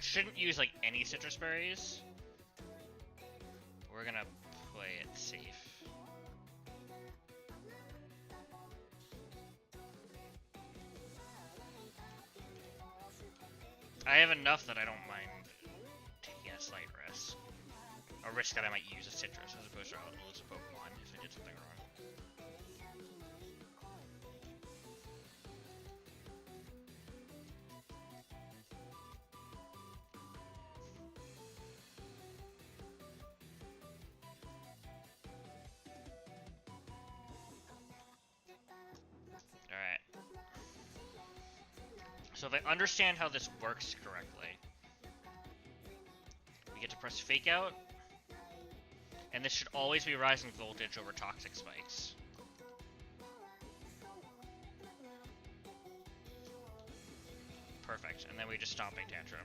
shouldn't use like any citrus berries. We're gonna play it safe. I have enough that I don't mind taking a slight risk. A risk that I might use a citrus as opposed to lose a Pokemon if I did something wrong. Alright. So if I understand how this works correctly, we get to press Fake Out, and this should always be rising voltage over toxic spikes. Perfect, and then we just Stomping Tantrum.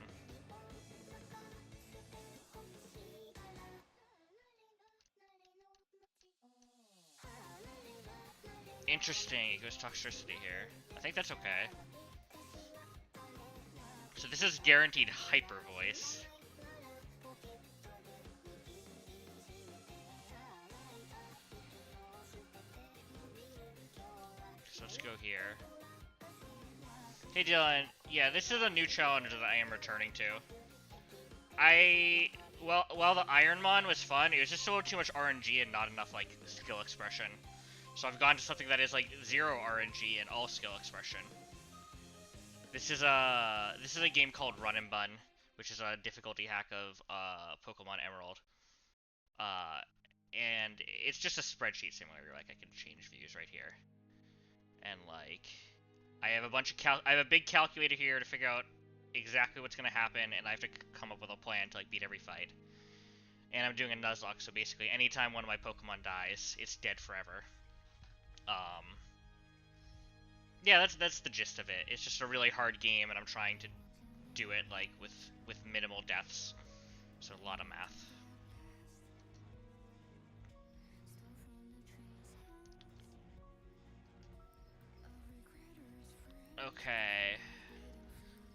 Interesting, it goes Toxicity here. I think that's okay. So this is guaranteed Hyper Voice. So let's go here. Hey Dylan, yeah, this is a new challenge that I am returning to. While the Ironmon was fun, it was just so too much RNG and not enough, like, skill expression. So I've gone to something that is, like, 0 RNG and all skill expression. This is a game called Run Bun, which is a difficulty hack of Pokemon Emerald. And it's just a spreadsheet simulator. Like, I can change views right here. And, like, I have a big calculator here to figure out exactly what's going to happen, and I have to come up with a plan to, like, beat every fight. And I'm doing a Nuzlocke, so basically anytime one of my Pokemon dies, it's dead forever. Yeah, that's the gist of it. It's just a really hard game, and I'm trying to do it, like, with minimal deaths. So a lot of math. Okay.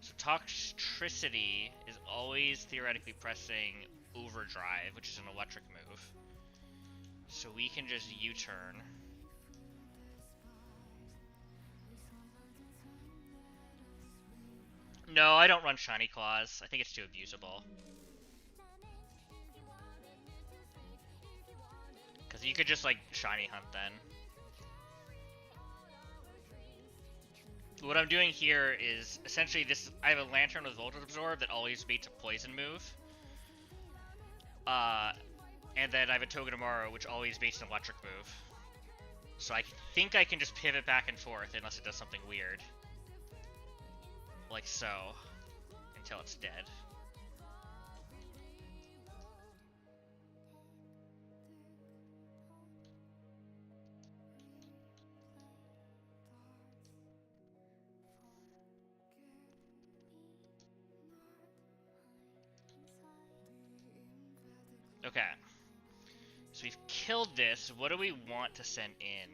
So Toxicity is always theoretically pressing Overdrive, which is an electric move. So we can just U-turn. No, I don't run Shiny Claws. I think it's too abusable. Because you could just, like, Shiny Hunt then. What I'm doing here is, essentially, I have a Lantern with Voltage Absorb that always beats a Poison move. And then I have a Togedemaru, which always baits an electric move. So I think I can just pivot back and forth unless it does something weird. Like so. Until it's dead. Okay. So we've killed this. What do we want to send in?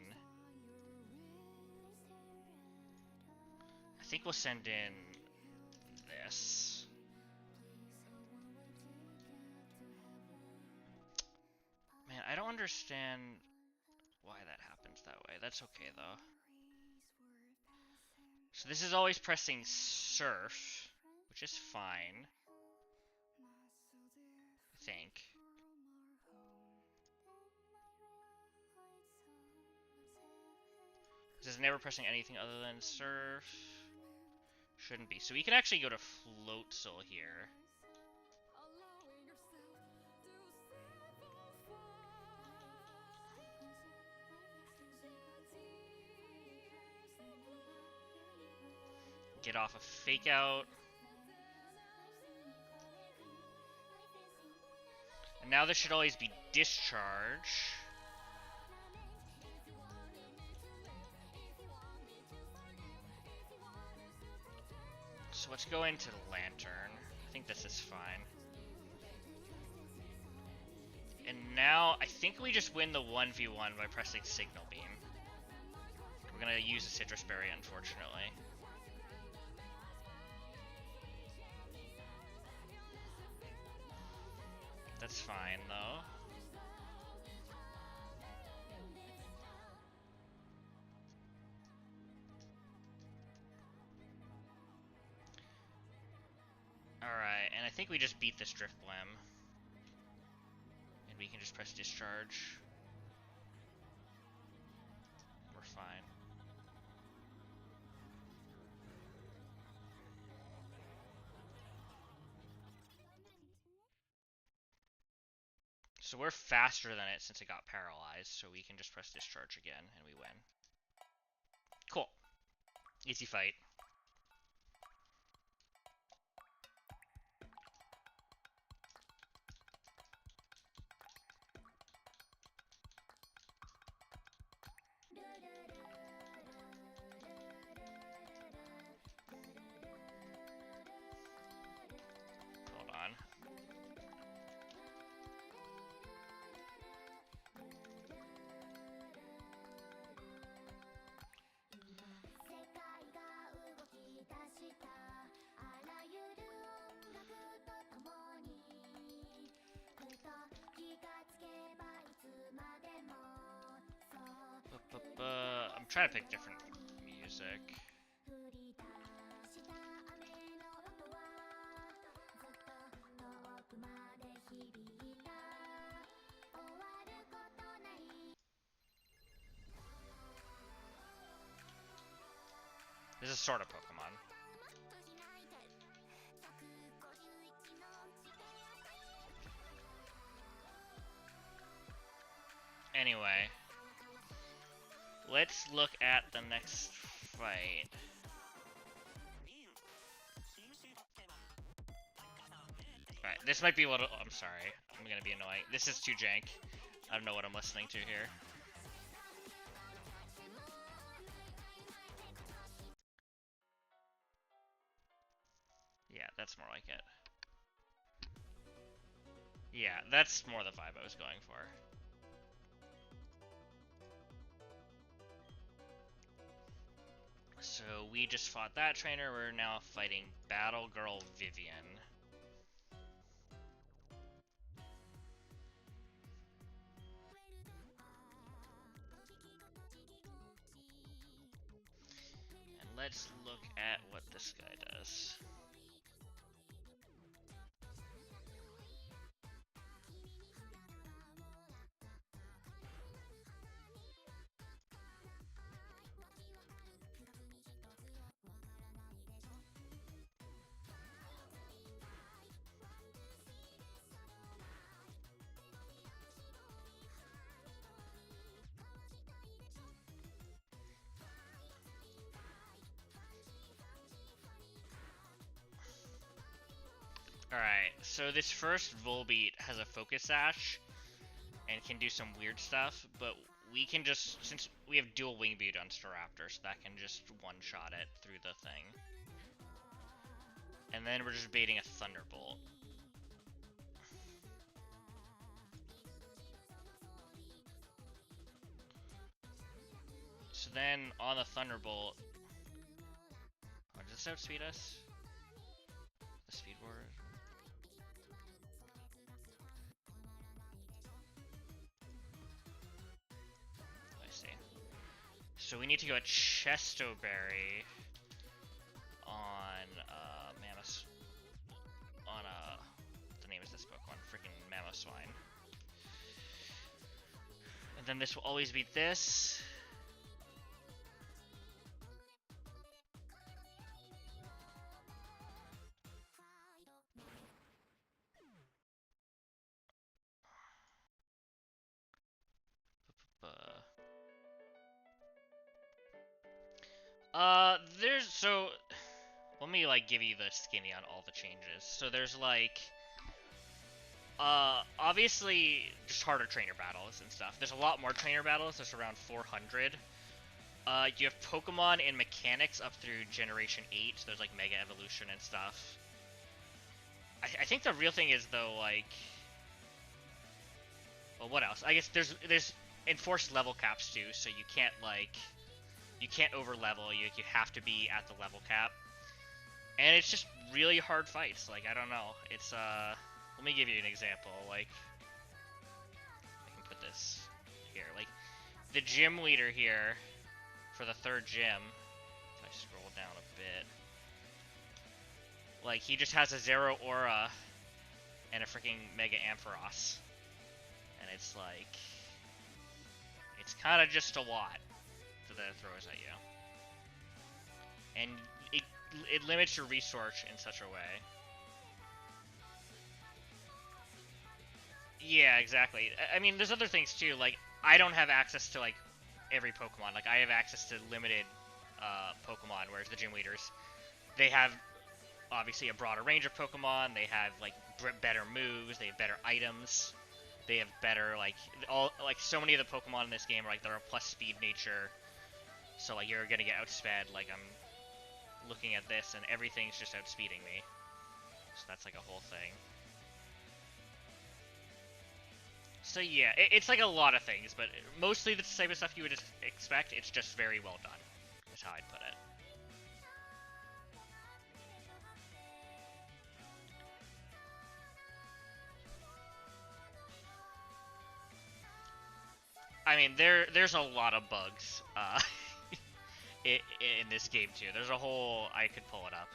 I think we'll send in this. Man, I don't understand why that happens that way. That's okay, though. So this is always pressing Surf, which is fine. I think. This is never pressing anything other than Surf. Shouldn't be. So we can actually go to Float Soul here. Get off a Fake Out. And now this should always be Discharge. So let's go into the Lantern. I think this is fine. And now, I think we just win the 1v1 by pressing Signal Beam. We're gonna use a Citrus Berry, unfortunately. That's fine, though. Alright, and I think we just beat this Drift Blim. And we can just press discharge. We're fine. So we're faster than it since it got paralyzed, so we can just press discharge again, and we win. Cool. Easy fight. Hold on. I'm trying to pick different music. This is sort of Pokemon. Anyway, let's look at the next fight. Alright, this might be a little... I'm sorry. I'm gonna be annoying. This is too jank. I don't know what I'm listening to here. Yeah, that's more like it. Yeah, that's more the vibe I was going for. So we just fought that trainer. We're now fighting Battle Girl Vivian. And let's look at what this guy does. Alright, so this first Volbeat has a Focus Sash and can do some weird stuff, but we can just, since we have dual Wing Beat on Staraptor, so that can just one-shot it through the thing. And then we're just baiting a Thunderbolt. So then on the Thunderbolt, oh, does this outspeed us? The Speed Board? I see. So we need to go at Chestoberry on Mammoth. On what the name is this Pokemon? Freaking Mamoswine. And then this will always beat this. There's, so, let me, like, give you the skinny on all the changes. So there's, like, obviously, just harder trainer battles and stuff. There's a lot more trainer battles, there's around 400. You have Pokemon and mechanics up through Generation 8, so there's, like, Mega Evolution and stuff. I think the real thing is, though, like, well, what else? I guess there's enforced level caps, too, so you can't, like, you can't over-level, you have to be at the level cap. And it's just really hard fights, like, I don't know. It's, let me give you an example. Like, I can put this here. Like, the gym leader here for the third gym, if I scroll down a bit, like, he just has a Zero Aura and a freaking Mega Ampharos. And it's like, it's kind of just a lot that it throws at you. And it limits your resource in such a way. Yeah, exactly. I mean, there's other things too. Like, I don't have access to like every Pokemon. Like, I have access to limited Pokemon, whereas the gym leaders, they have obviously a broader range of Pokemon. They have like better moves. They have better items. They have better like so many of the Pokemon in this game are like they're a plus speed nature. So like you're gonna get outsped. Like I'm looking at this and everything's just outspeeding me. So that's like a whole thing. So yeah, it's like a lot of things, but mostly the type of stuff you would just expect. It's just very well done, is how I'd put it. I mean, there's a lot of bugs in this game too. There's a whole, I could pull it up.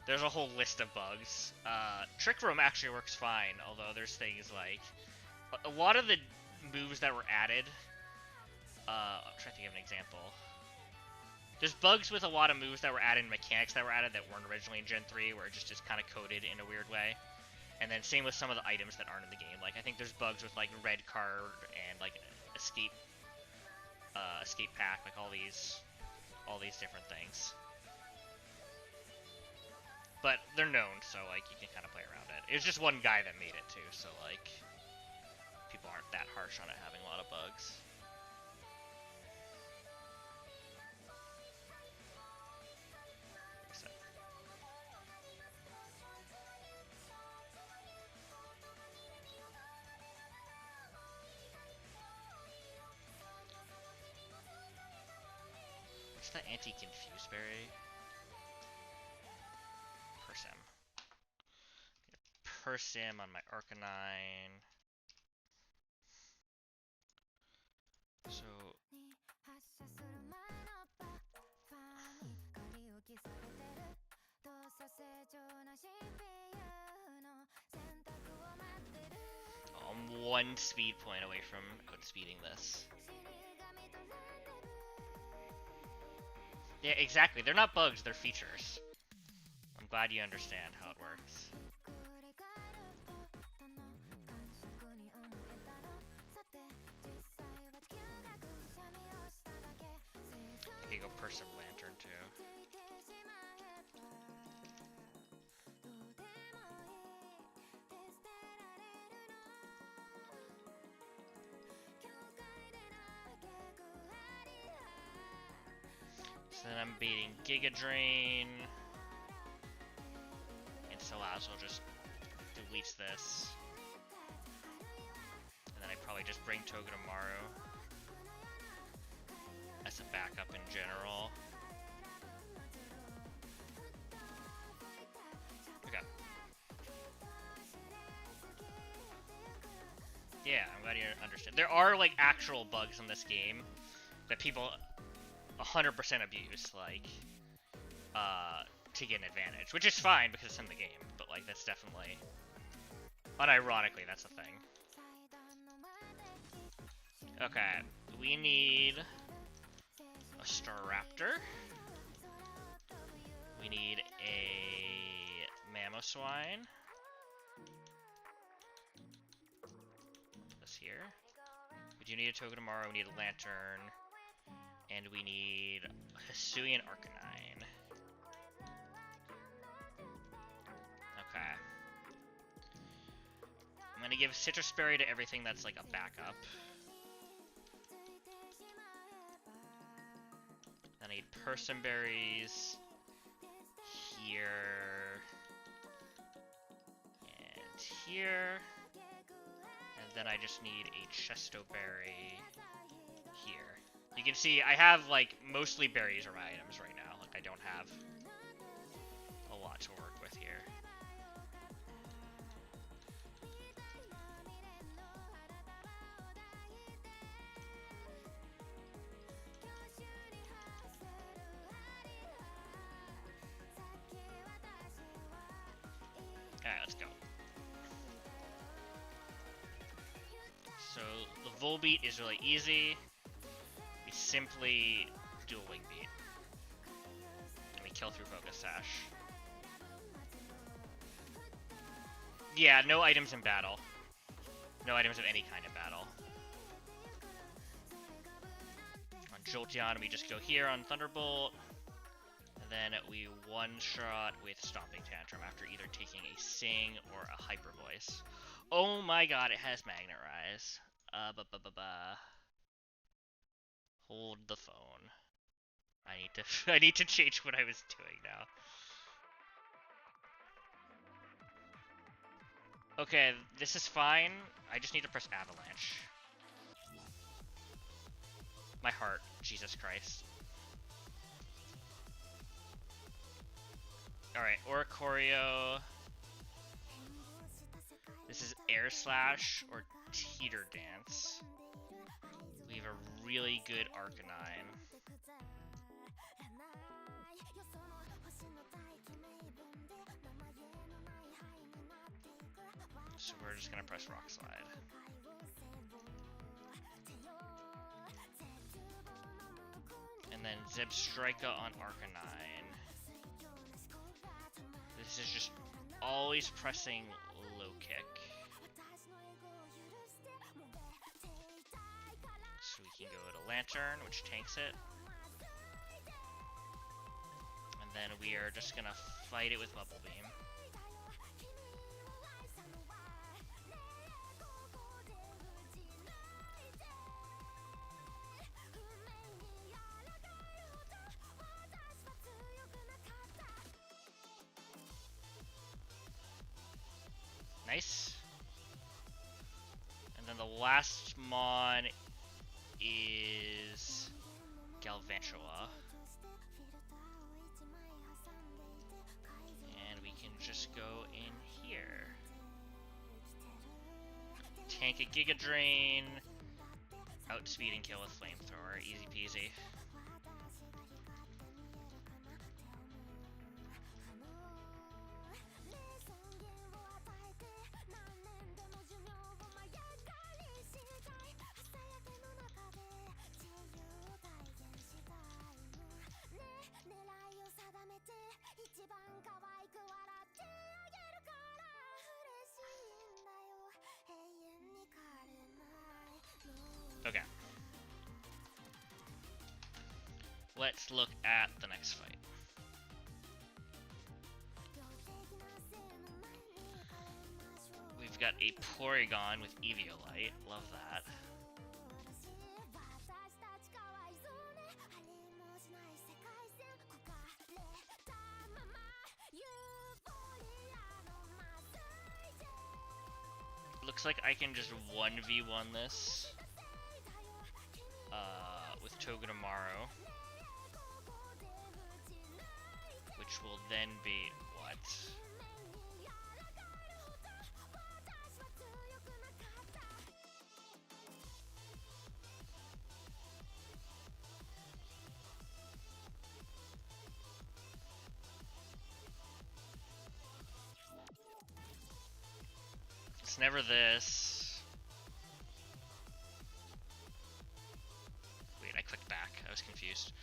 There's a whole list of bugs. Trick Room actually works fine, although there's things like a lot of the moves that were added. I'm trying to think of an example. There's bugs with a lot of moves that were added, mechanics that were added that weren't originally in Gen 3, where it just is kind of coded in a weird way. And then same with some of the items that aren't in the game. Like I think there's bugs with like red card and like escape pack, like all these different things. But they're known, so like you can kind of play around it. It was just one guy that made it too, so like people aren't that harsh on it having a lot of bugs. What's the anti-confuse berry? Persim. Persim on my Arcanine. So I'm one speed point away from outspeeding this. Yeah, exactly. They're not bugs, they're features. I'm glad you understand how it works. I could go Persim Lantern too. So then I'm beating Giga Drain. And Salazzle just deletes this. And then I probably just bring Togedemaru as a backup in general. Okay. Yeah, I'm glad you understand. There are like actual bugs in this game that people 100% abuse, like, to get an advantage, which is fine because it's in the game, but like that's definitely, unironically, that's the thing. Okay, we need a Staraptor. We need a Mamoswine. This here. We do need a Togedemaru, we need a Lantern, and we need a Hisuian Arcanine. Okay. I'm gonna give Citrus Berry to everything that's like a backup. Then I need Persim Berries here and here. And then I just need a Chesto Berry here. You can see I have like mostly berries are my items right now. Like I don't have a lot to work with here. Alright, let's go. So the Volbeat is really easy. We simply do a Wing Beat. And we kill through Focus Sash. Yeah, no items in battle. No items of any kind in battle. On Jolteon, we just go here on Thunderbolt. And then we one-shot with Stomping Tantrum after either taking a Sing or a Hyper Voice. Oh my god, it has Magnet Rise. Hold the phone. I need to change what I was doing now. Okay, this is fine. I just need to press Avalanche. My heart, Jesus Christ. Alright, Oricorio. This is Air Slash or Teeter Dance. We have a really good Arcanine. So we're just gonna press Rock Slide. And then Zebstrika on Arcanine. This is just always pressing low kick. So we can go to Lantern, which tanks it. And then we are just gonna fight it with Bubble Beam. Nice. And then the last Mon is Galvantula. And we can just go in here. Tank a Giga Drain. Outspeed and kill with Flamethrower. Easy peasy. Okay. Let's look at the next fight. We've got a Porygon with Eviolite. Love that. Looks like I can just 1v1 this with Togedemaru, which will then be what? It's never this. Wait, I clicked back. I was confused.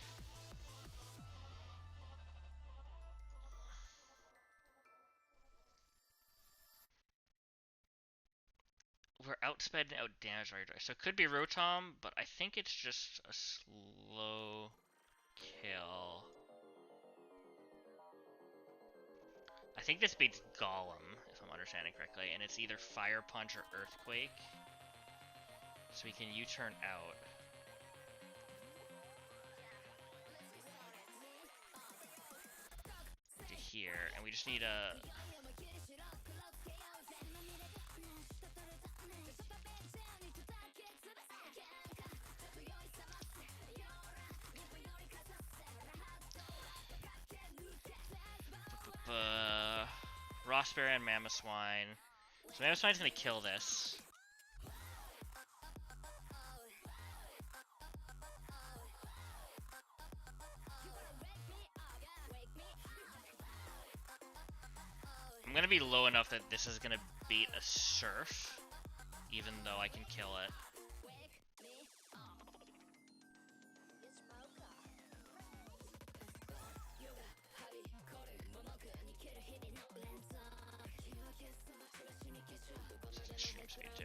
We're outsped and outdamaged right away. So it could be Rotom, but I think it's just a slow kill. I think this beats Golem, if I'm understanding correctly, and it's either Fire Punch or Earthquake. So we can U-turn out. To here, and we just need a... Rossberry and Mamoswine. So Mamoswine's gonna kill this. I'm gonna be low enough that this is gonna beat a Surf, even though I can kill it. Extreme speed too.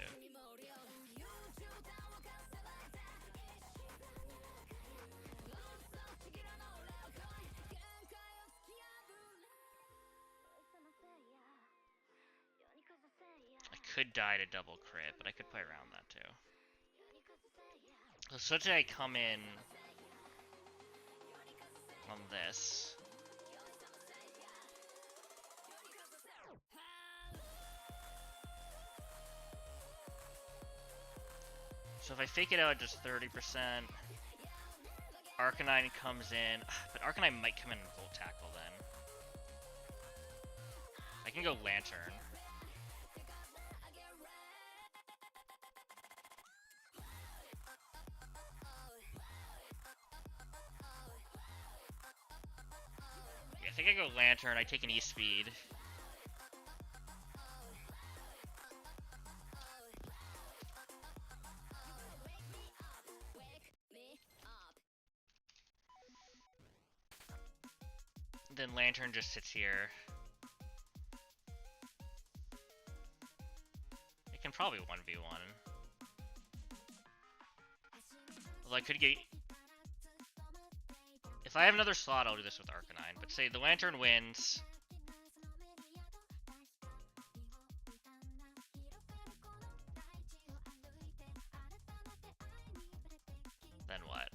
I could die to double crit, but I could play around that too. So today I come in on this. So if I fake it out at just 30%, Arcanine comes in, but Arcanine might come in and Volt Tackle then. I can go Lantern. Yeah, I think I go Lantern, I take an E-Speed. Then Lantern just sits here. It can probably 1v1. Well, I could get... If I have another slot, I'll do this with Arcanine. But say the Lantern wins. Then what?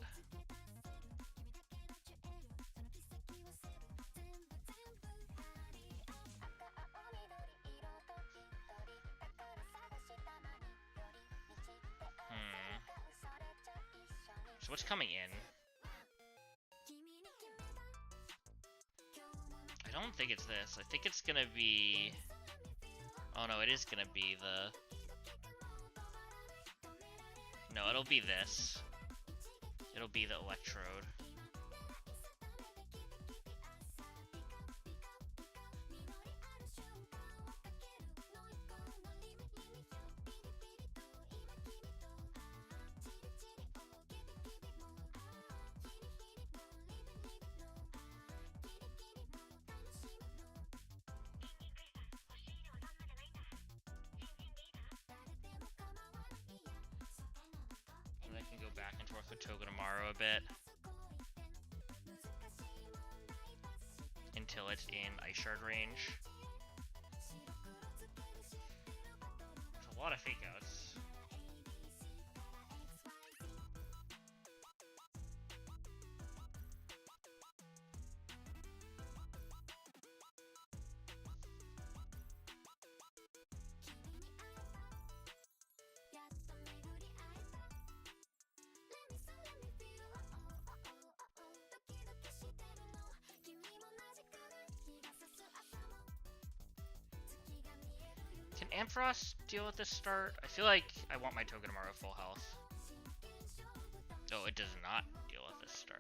So what's coming in? I don't think it's this. I think it's gonna be... Oh no, it is gonna be the... No, it'll be this. It'll be the Electrode. And I can go back and forth with Togedemaru a bit. Until it's in Ice Shard range. It's a lot of fake outs. Can Ampharos deal with this start? I feel like I want my Togedemaru full health. Oh, it does not deal with this start.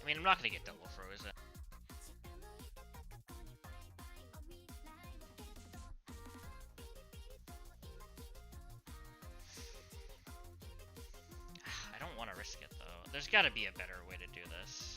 I mean, I'm not gonna get double frozen. I don't want to risk it though. There's got to be a better way to do this.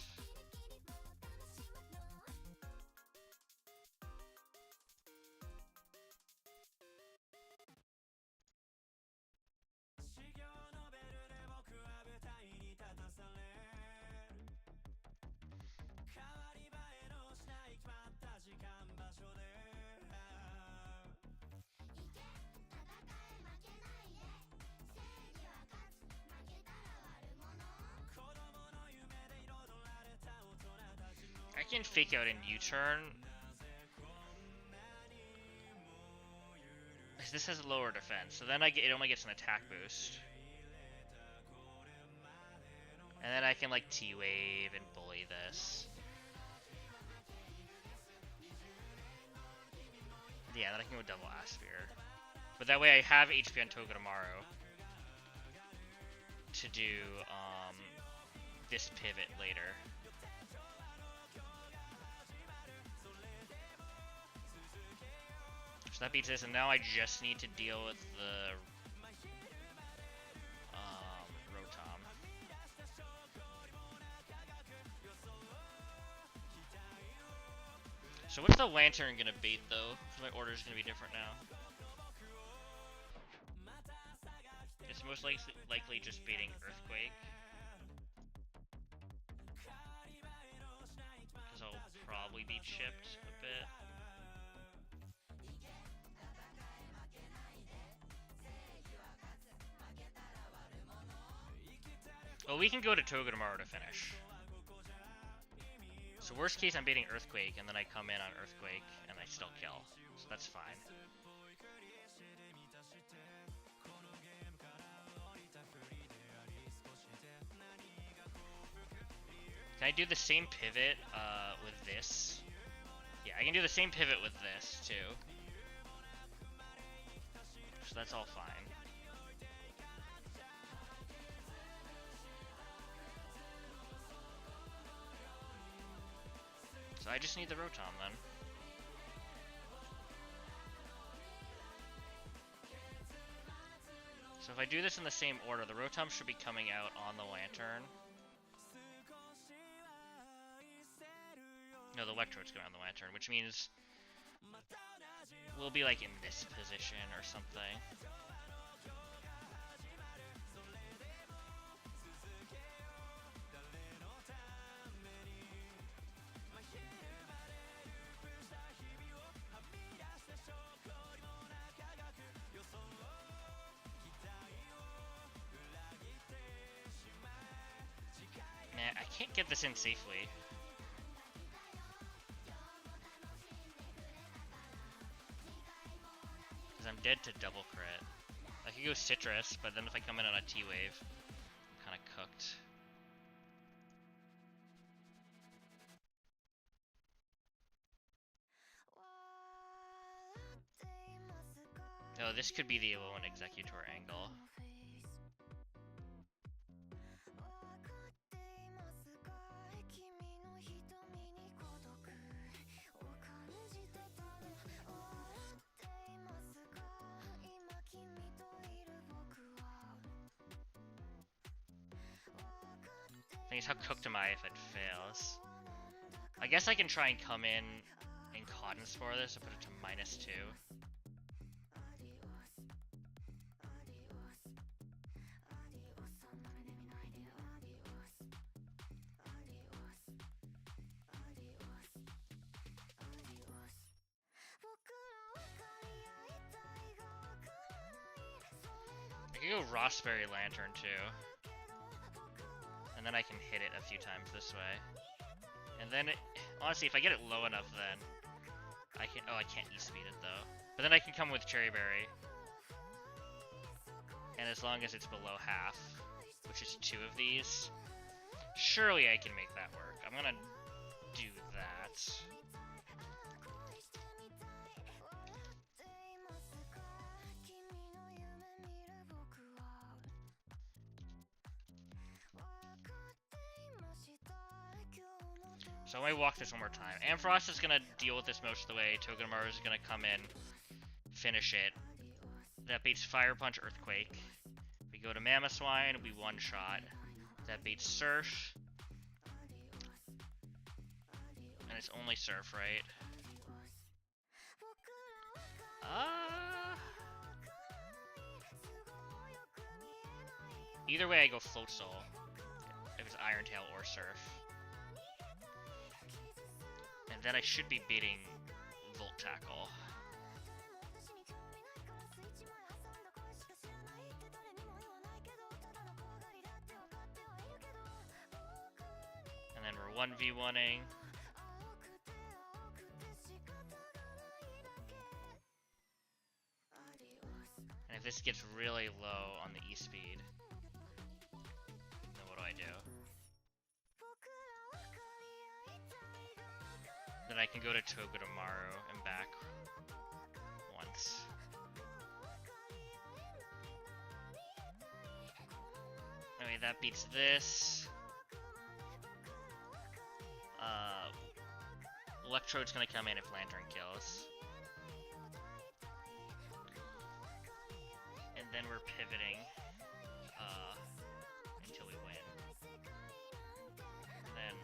I can fake out in U-turn. this has lower defense, so then it only gets an attack boost. And then I can like T-Wave and bully this. Yeah, then I can go double Asphere. But that way I have HP on Togedemaru to do this pivot later. So that beats this, and now I just need to deal with the Rotom. So what's the Lantern gonna bait though? So my order's gonna be different now. It's most likely just baiting Earthquake. Because I'll probably be chipped a bit. Well, we can go to Togedemaru to finish. So worst case, I'm baiting Earthquake, and then I come in on Earthquake, and I still kill. So that's fine. Can I do the same pivot with this? Yeah, I can do the same pivot with this, too. So that's all fine. So I just need the Rotom then. So if I do this in the same order, the Rotom should be coming out on the Lantern. No, the Electrode's going on the Lantern, which means we'll be like in this position or something. Nah, I can't get this in safely. Because I'm dead to double crit. I could go Citrus, but then if I come in on a T-Wave, I'm kind of cooked. Oh, this could be the Alolan Executor angle. Thing is, how cooked am I if it fails? I guess I can try and come in Cotton Spore this and put it to -2. I could go Rossberry Lantern too. And then I can hit it a few times this way. And then, honestly, if I get it low enough, then I can. Oh, I can't E-speed it though. But then I can come with Cherry Berry. And as long as it's below half, which is 2 of these, surely I can make that work. I'm gonna do that. So let me walk this one more time. Ampharos is going to deal with this most of the way. Togedemaru is going to come in, finish it. That beats Fire Punch, Earthquake. We go to Mamoswine, we one-shot. That beats Surf. And it's only Surf, right? Either way, I go Float Soul. If it's Iron Tail or Surf. And then I should be beating Volt Tackle. And then we're 1v1ing. And if this gets really low on the E-speed, then what do? Then I can go to Togedemaru and back once. Anyway, that beats this. Electrode's gonna come in if Lantern kills. And then we're pivoting until we win. And then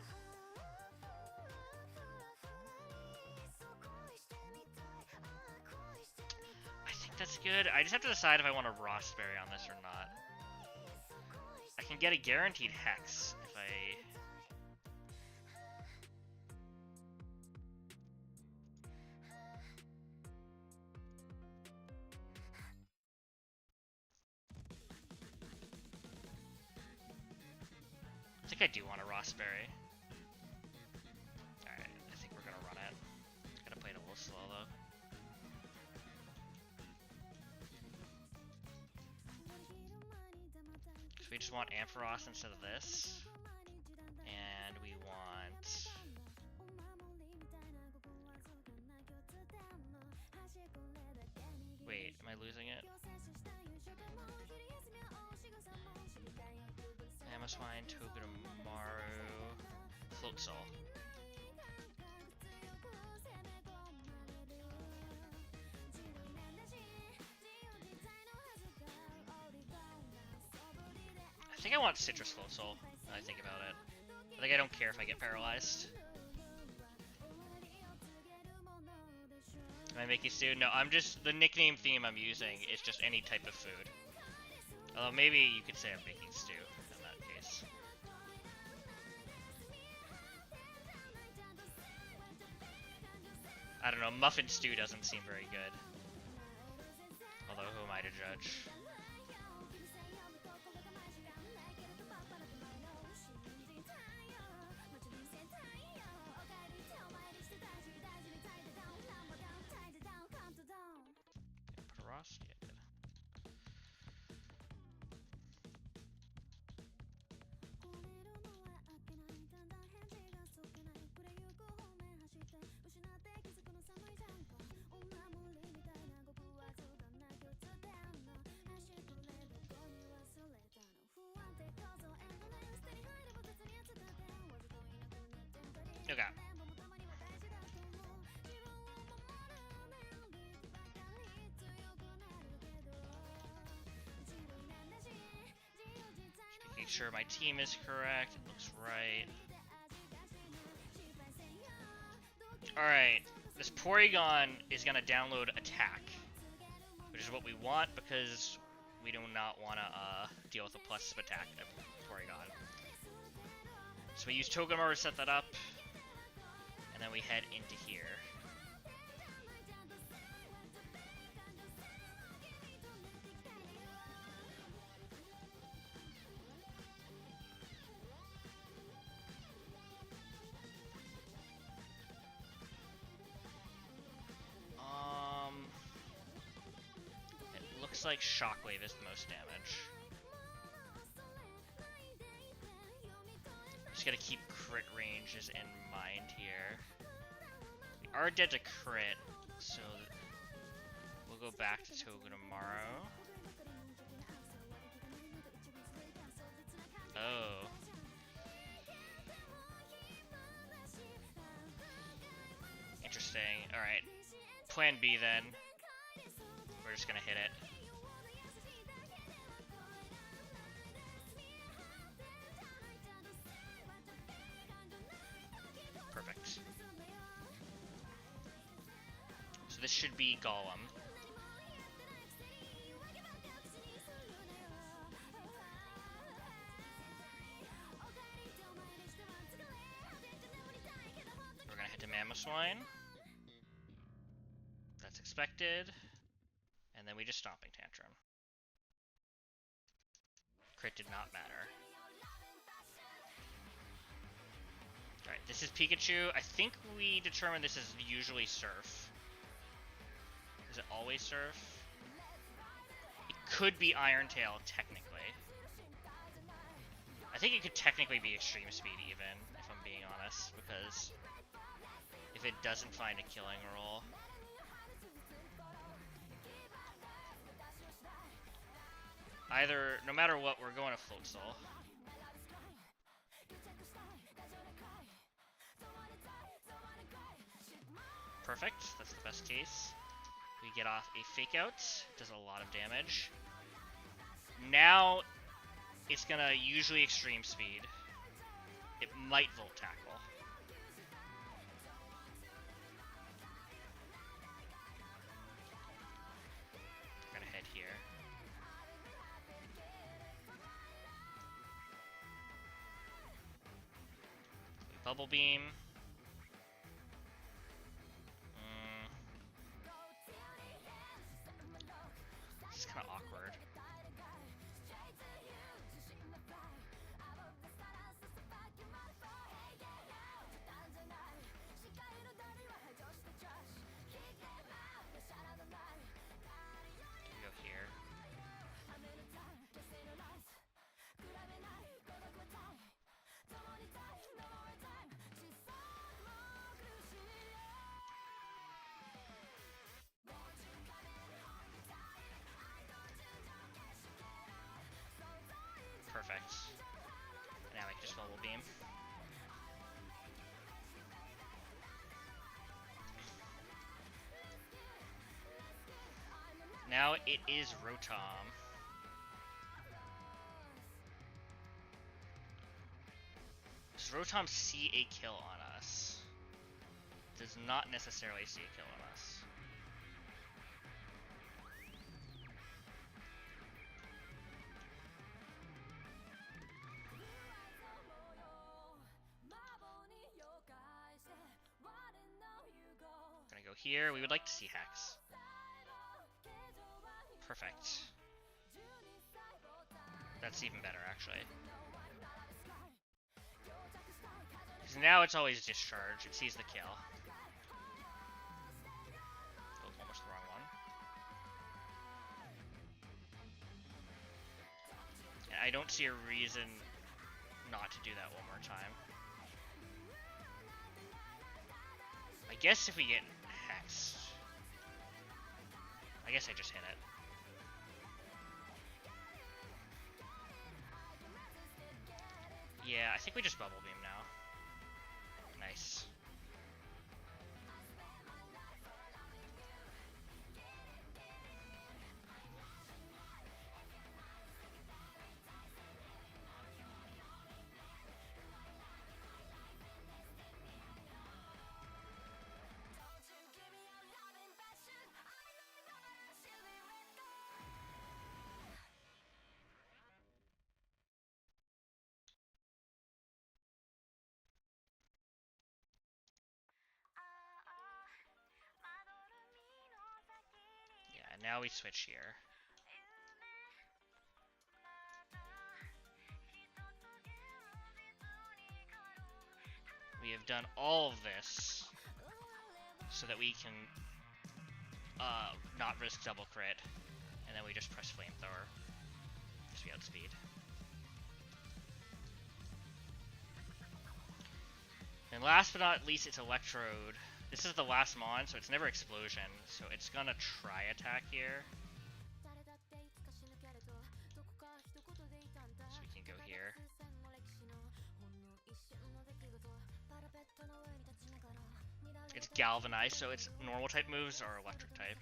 I think that's good. I just have to decide if I want a Rossberry on this or not. I can get a guaranteed Hex if I... I think I do want a Rossberry. Alright, I think we're gonna run it. Gotta play it a little slow though. So we just want Ampharos instead of this. And we want... Wait, am I losing it? Mamoswine, Togedemaru, Floatzel. I think I want Citrus Floatzel, now I think about it. I think I don't care if I get paralyzed. Am I making stew? No, I'm just, the nickname theme I'm using is just any type of food. Although maybe you could say I'm making stew in that case. I don't know, muffin stew doesn't seem very good. Although who am I to judge? Put a Ross? Yeah, good. Okay. Just making sure my team is correct. It looks right. Alright. This Porygon is going to download Attack, which is what we want because we do not want to deal with a plus attack of Porygon. So we use Togedemaru to set that up, and then we head into here. It looks like Shockwave is the most damage. Just gotta keep crit ranges in mind here. We are dead to crit, so we'll go back to Togedemaru. Oh. Interesting. Alright. Plan B then. We're just gonna hit it. Perfect. So this should be Golem. We're gonna hit to Mamoswine. That's expected. And then we just Stomping Tantrum. Crit did not matter. Alright, this is Pikachu. I think we determined this is usually Surf. Is it always Surf? could be Iron Tail, technically. I think it could technically be Extreme Speed, even, if I'm being honest, because if it doesn't find a killing roll. No matter what, we're going to Float Soul. Perfect, that's the best case. We get off a Fake Out, does a lot of damage. Now, it's gonna usually Extreme Speed. It might Volt Tackle. We're gonna head here. Bubble Beam. This is kind of awkward. Go here. Perfect. Now we can just Bubble Beam. Now it is Rotom. Does Rotom see a kill on us? Does not necessarily see a kill on us. Gonna go here. We would like to see Hex. Perfect. That's even better, actually. Because now it's always Discharge. It sees the kill. Oh, almost the wrong one. And I don't see a reason not to do that one more time. I guess if we get Hexed. I guess I just hit it. Yeah, I think we just Bubble Beam now. Nice. Now we switch here. We have done all of this so that we can not risk double crit, and then we just press Flamethrower because we outspeed. And last but not least, it's Electrode. This is the last mon, so it's never Explosion, so it's gonna try attack here. So we can go here. It's Galvanized, so its normal type moves are electric type.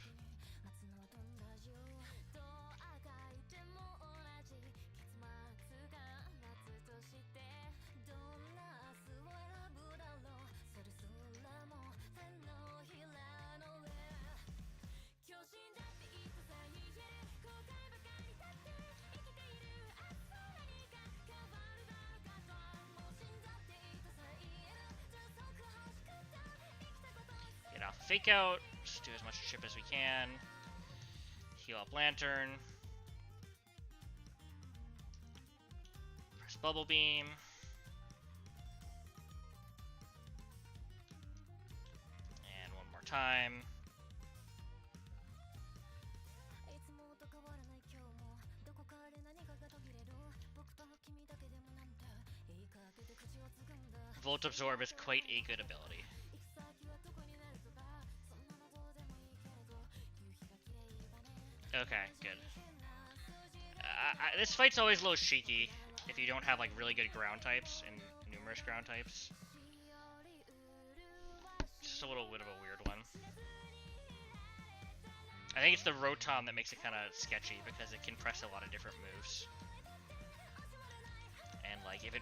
Get off Fake Out, just do as much chip as we can. Heal up Lantern. Press Bubble Beam. And one more time. Volt Absorb is quite a good ability. Okay, good. This fight's always a little shaky if you don't have like really good ground types and numerous ground types. Just a little bit of a weird one. I think it's the Rotom that makes it kind of sketchy because it can press a lot of different moves. And like if it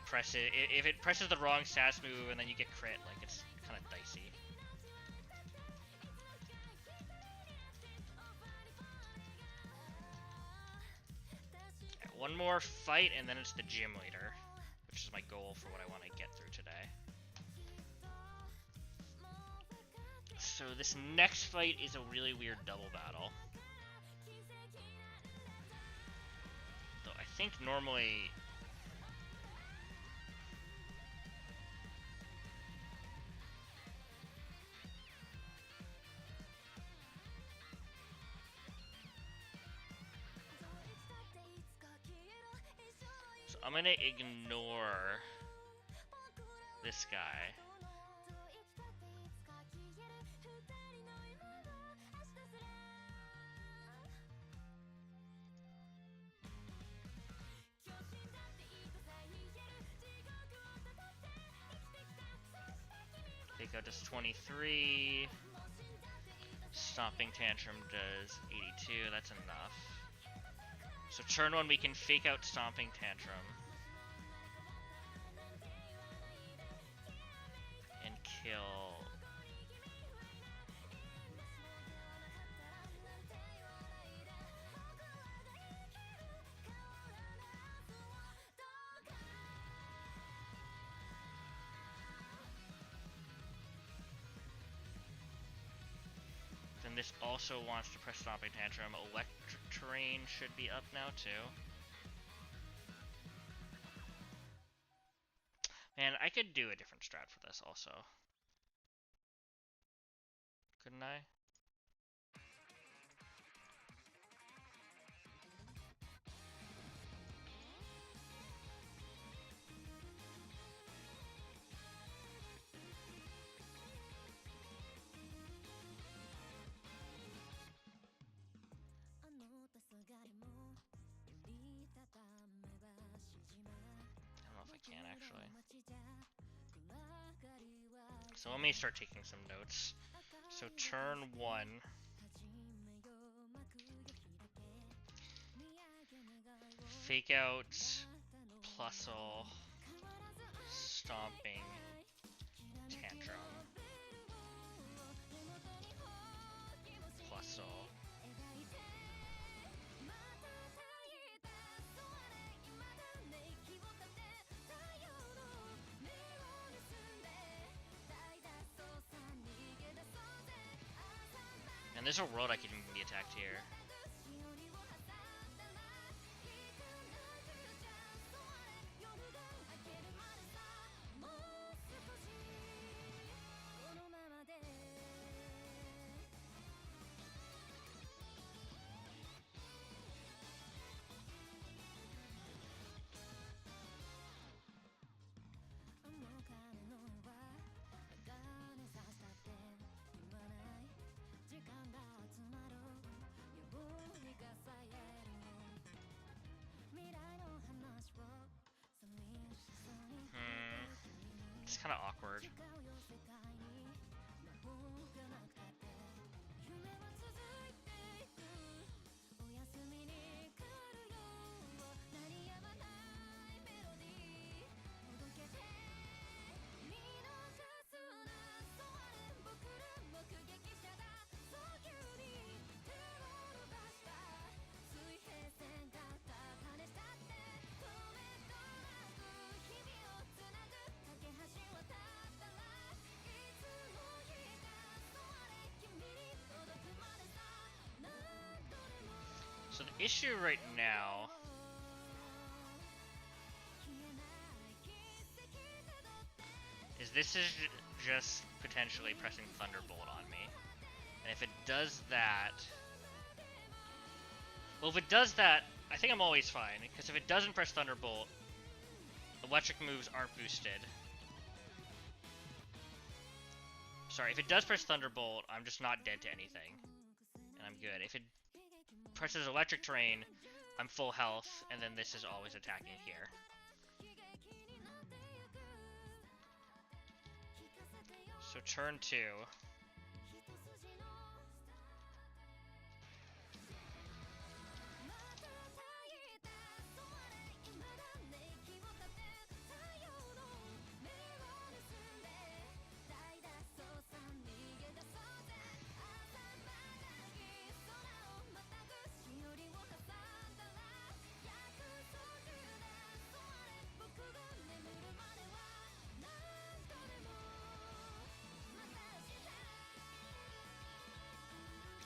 presses the wrong stats move and then you get crit, like it's kind of dicey. One more fight and then it's the gym leader, which is my goal for what I want to get through today. So this next fight is a really weird double battle. Though I think normally... So I'm gonna ignore this guy. Fake out does 23. Stomping Tantrum does 82. That's enough. So turn 1 we can fake out Stomping Tantrum. And kill... Then this also wants to press Stomping Tantrum. Electric Terrain should be up now too. Man, I could do a different strat for this also. Couldn't I? Can actually. So let me start taking some notes. So turn 1. Fake out Plusle Stomping Tantrum. Plusle. And there's a world I can even be attacked here. It's kind of awkward. So the issue right now is this is just potentially pressing Thunderbolt on me. And if it does that... Well, if it does that, I think I'm always fine. Because if it doesn't press Thunderbolt, electric moves aren't boosted. Sorry, if it does press Thunderbolt, I'm just not dead to anything. And I'm good. If it presses Electric Terrain, I'm full health, and then this is always attacking here. So turn 2.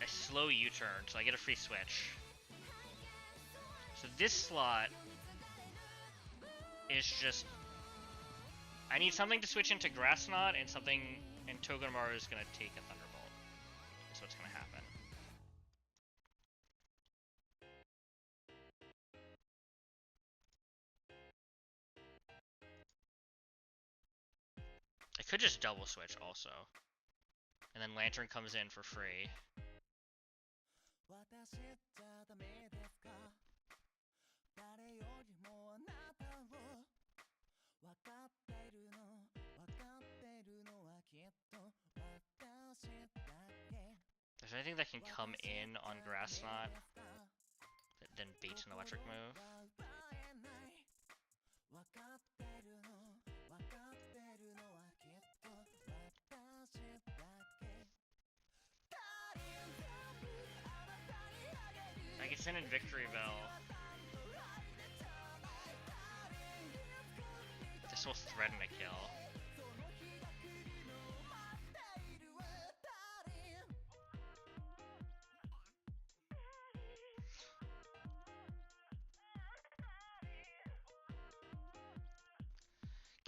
I slow U-turn, so I get a free switch. So this slot is just... I need something to switch into Grass Knot, and something... And Togedemaru is going to take a Thunderbolt. That's what's going to happen. I could just double switch also. And then Lantern comes in for free. There's anything that can come in on Grass Knot that then baits an electric move. I can send in Victory Bell. This will threaten a kill.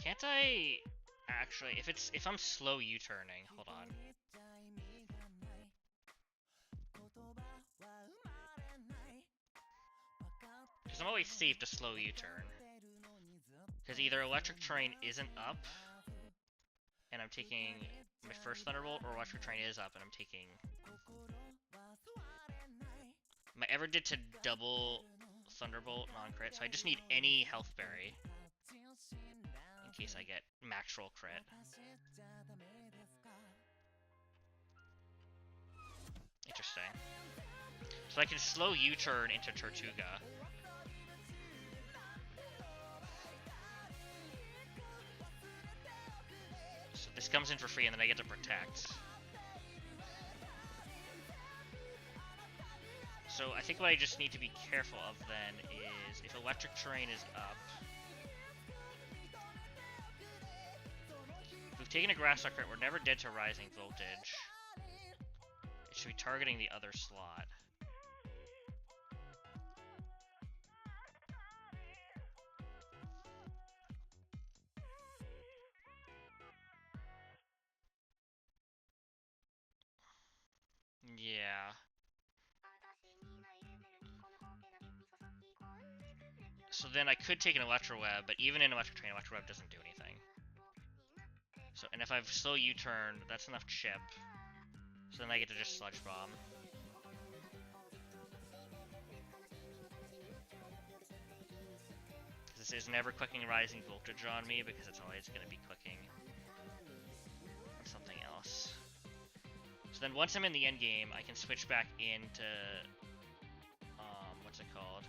Can't I actually, if I'm slow U-turning, hold on. Because I'm always safe to slow U-turn. Because either Electric Terrain isn't up, and I'm taking my first Thunderbolt, or Electric Terrain is up and I'm taking... I ever did to double Thunderbolt non-crit, so I just need any health berry. In case I get max roll crit. Interesting. So I can slow U-turn into Tortuga. So this comes in for free and then I get to protect. So I think what I just need to be careful of then is if Electric Terrain is up. If we've taken a Grass Knot crit, we're never dead to Rising Voltage. It should be targeting the other slot. Yeah. So then I could take an Electro Web, but even in Electric Terrain, Electro Web doesn't do anything. So, and if I've slow U-turn, that's enough chip. So then I get to just Sludge Bomb. This is never clicking Rising Voltage on me because it's always going to be clicking on something else. So then once I'm in the end game, I can switch back into what's it called?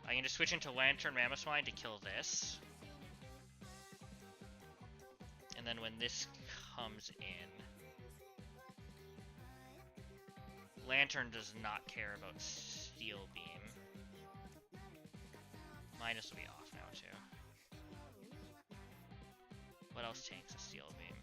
I can just switch into Lantern Mamoswine to kill this. And then when this comes in, Lantern does not care about Steel Beam. Minus will be off now too. What else tanks a Steel Beam?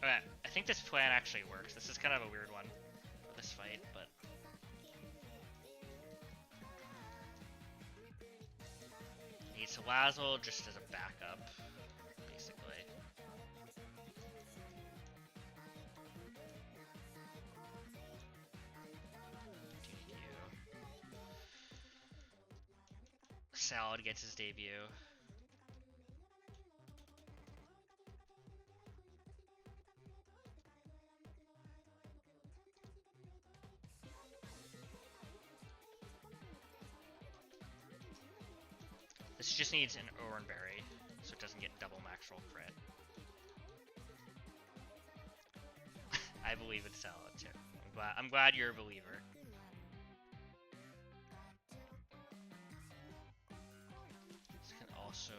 Okay, I think this plan actually works. This is kind of a weird one for this fight, but... Need Salazzle just as a backup, basically. Salad gets his debut. This just needs an Oranberry, so it doesn't get double max roll crit. I believe in Salad too. I'm glad you're a believer. This can also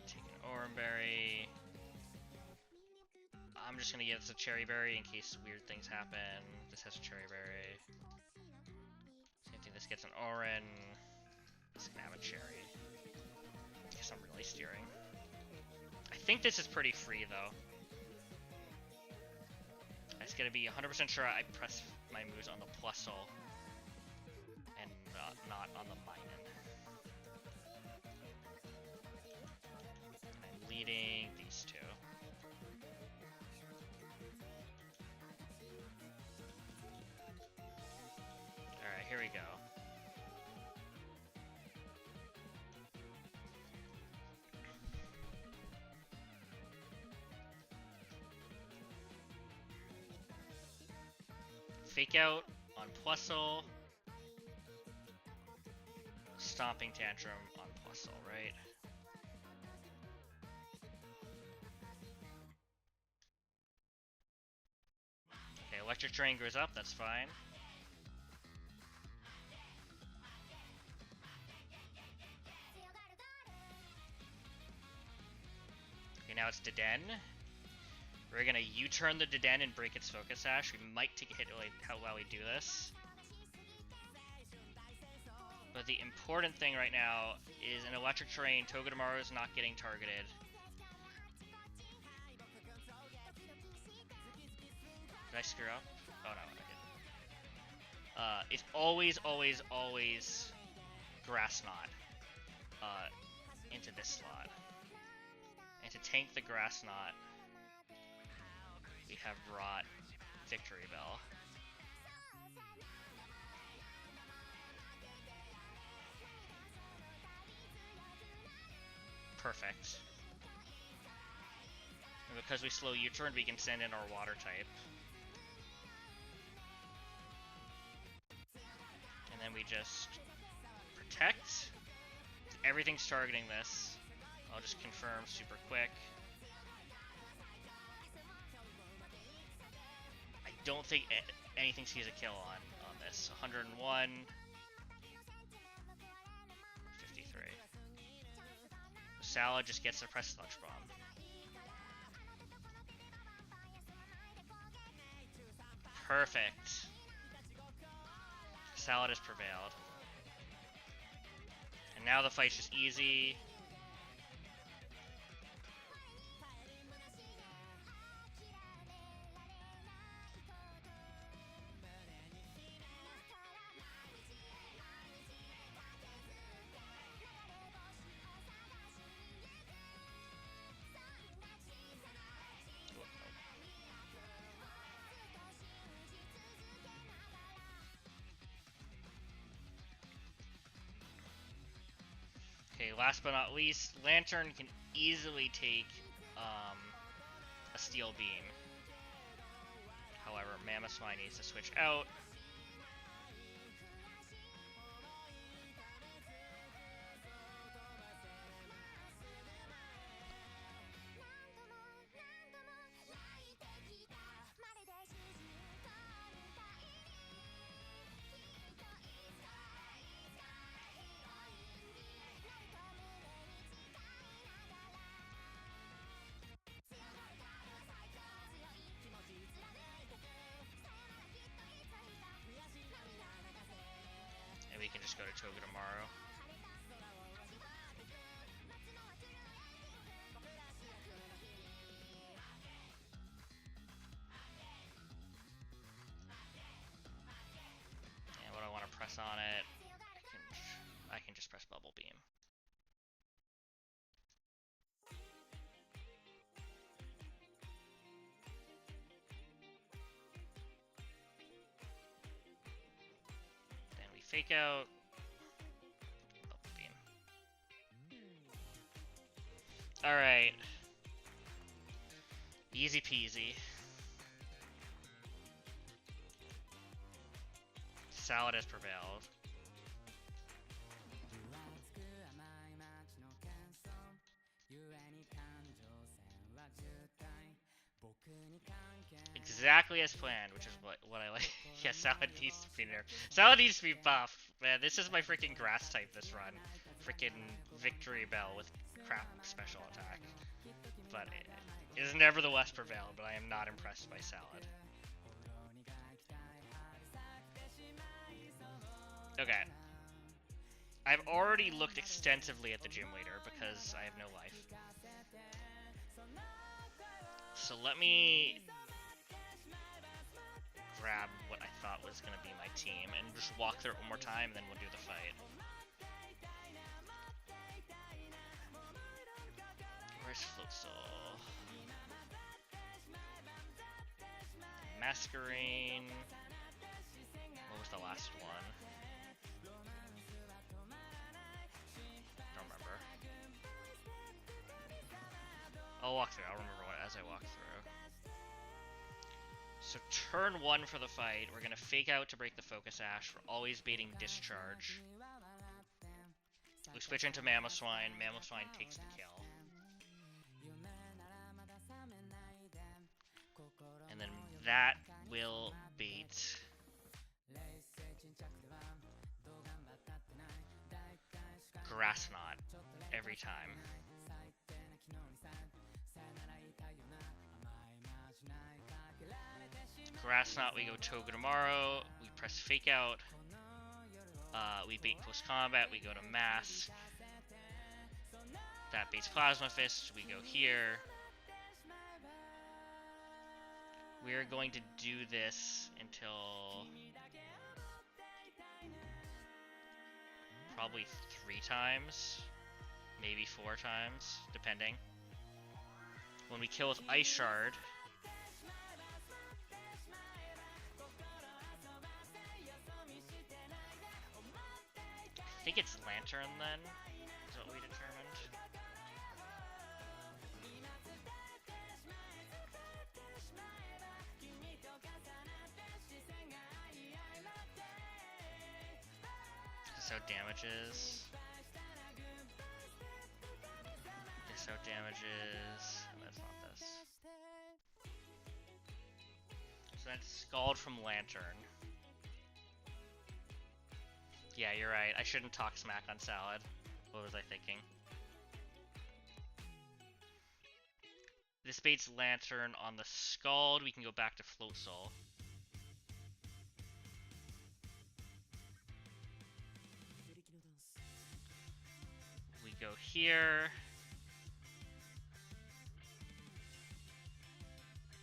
take an Oranberry. I'm just gonna give this a Cherry Berry in case weird things happen. This has a Cherry Berry. Same thing, this gets an Oran. This can have a Cherry. I guess I'm really steering. I think this is pretty free though. It's gonna be 100% sure I press my moves on the Plusle and not on the Minun. And I'm leading these two. Alright, here we go. Fake out on Plusle. Stomping Tantrum on Plusle, right? Okay, Electric Drain goes up, that's fine. Okay, now it's Deden. We're gonna U-turn the Deden and break its Focus Sash. We might take a hit while we do this. But the important thing right now is an Electric Terrain. Togedemaru is not getting targeted. Did I screw up? Oh no, I didn't. It's always, always, always Grass Knot into this slot. And to tank the Grass Knot, we have brought Victory Bell. Perfect. And because we slow U-turn, we can send in our Water type. And then we just protect. Everything's targeting this. I'll just confirm super quick. I don't think anything sees a kill on this. 101. 53. Salad just gets to press Sludge Bomb. Perfect. Salad has prevailed. And now the fight's just easy. Okay, last but not least, Lantern can easily take a Steel Beam. However, Mammothswine needs to switch out. And we can just go to Togedemaru. And what I want to press on it, I can just press Bubble Beam. Fake out. Bubble Beam. Alright. Easy peasy. Salad has prevailed. Exactly as planned, which is what I like. Yeah, salad needs to be nerfed. Salad needs to be buffed. Man, this is my freaking grass type this run. Freaking Victory Bell with crap special attack. But it is nevertheless prevailed, but I am not impressed by salad. Okay. I've already looked extensively at the gym leader because I have no life. So let me grab what I thought was going to be my team and just walk through it one more time, and then we'll do the fight. Where's Floatzel? Masquerain. What was the last one? Don't remember. I'll walk through. I'll remember what as I walk through. So turn 1 for the fight. We're gonna fake out to break the focus ash. We're always baiting discharge. We switch into Mamoswine. Mamoswine takes the kill. And then that will bait Grass Knot every time. Grass Knot, we go Togedemaru, we press Fake Out, we bait Post Combat, we go to Mask, that baits Plasma Fist, we go here. We're going to do this until probably 3 times, maybe 4 times, depending. When we kill with Ice Shard, I think it's Lantern then, is what we determined. This out damages. This out damages. Oh, that's not this. So that's Scald from Lantern. Yeah, you're right. I shouldn't talk smack on Salad. What was I thinking? This baits Lantern on the Scald. We can go back to Floatzel. We go here.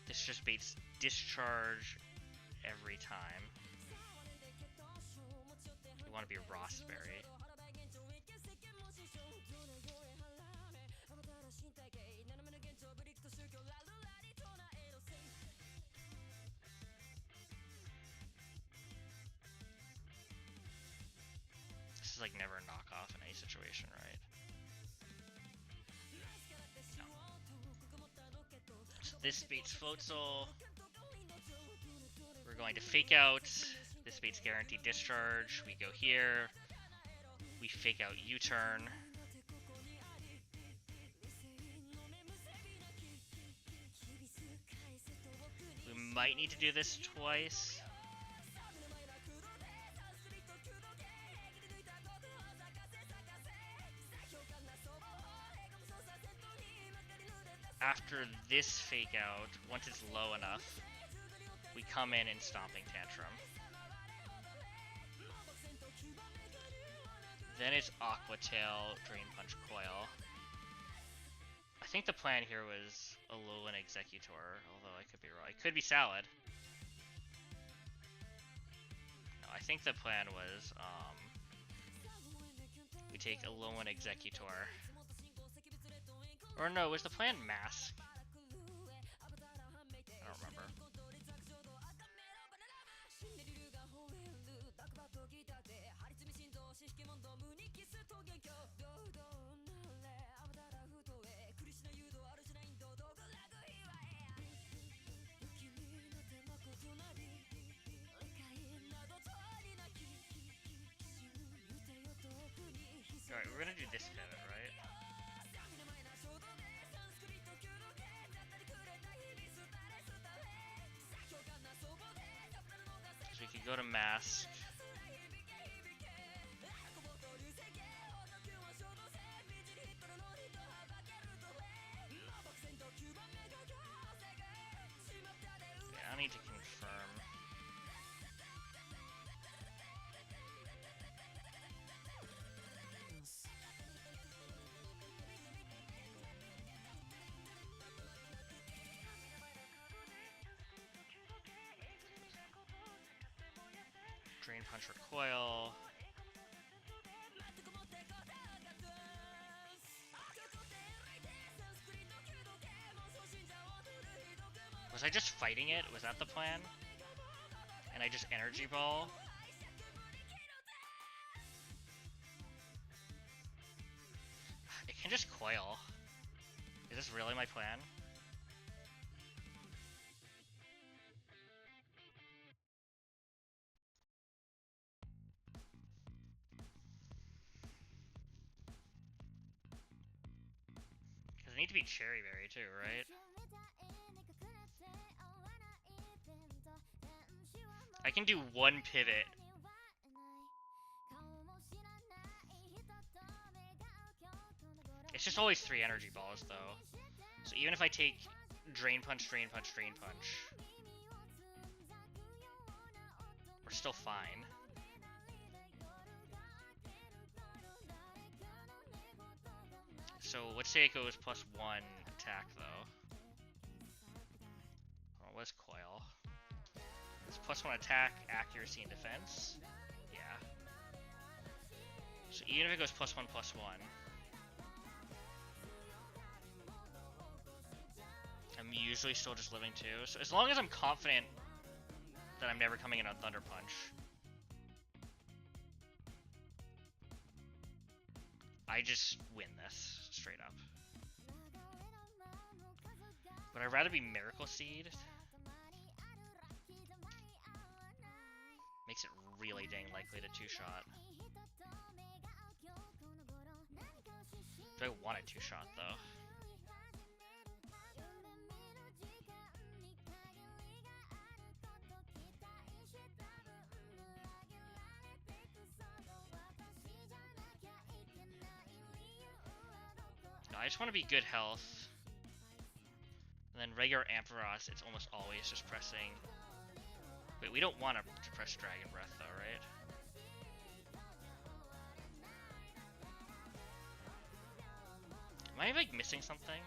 This just baits Discharge every time. We want to be Rossberry. This is like never a knockoff in any situation, right? No. So this beats Floatzel. We're going to Fake Out. This beats Guaranteed Discharge. We go here. We Fake Out U-turn. We might need to do this twice. After this Fake Out, once it's low enough, we come in Stomping Tantrum. Then it's Aqua Tail, Drain Punch Coil. I think the plan here was Alolan Executor, although I could be wrong. It could be Salad. No, I think the plan was we take Alolan Executor. Or no, was the plan Mask? I don't remember. Alright, we're gonna do this pivot, right? So we could go to mask. Yeah, I need to confirm. Drain Punch Recoil. Was I just fighting it? Was that the plan? And I just Energy Ball? It can just coil. Is this really my plan? Because it needs to be Cherry Berry too, right? I can do one pivot. It's just always 3 energy balls though. So even if I take Drain Punch, Drain Punch, Drain Punch, we're still fine. So let's say it goes +1 attack though. Oh, what's coil? It's +1 attack, accuracy, and defense. Yeah. So even if it goes +1/+1, I'm usually still just living 2. So as long as I'm confident that I'm never coming in on Thunder Punch, I just win this straight up. But I'd rather be Miracle Seed. Makes it really dang likely to 2-shot. Do I want a 2-shot though? No, I just want to be good health. And then regular Ampharos, it's almost always just pressing. Wait, we don't want to press Dragon Breath though, right? Am I like missing something?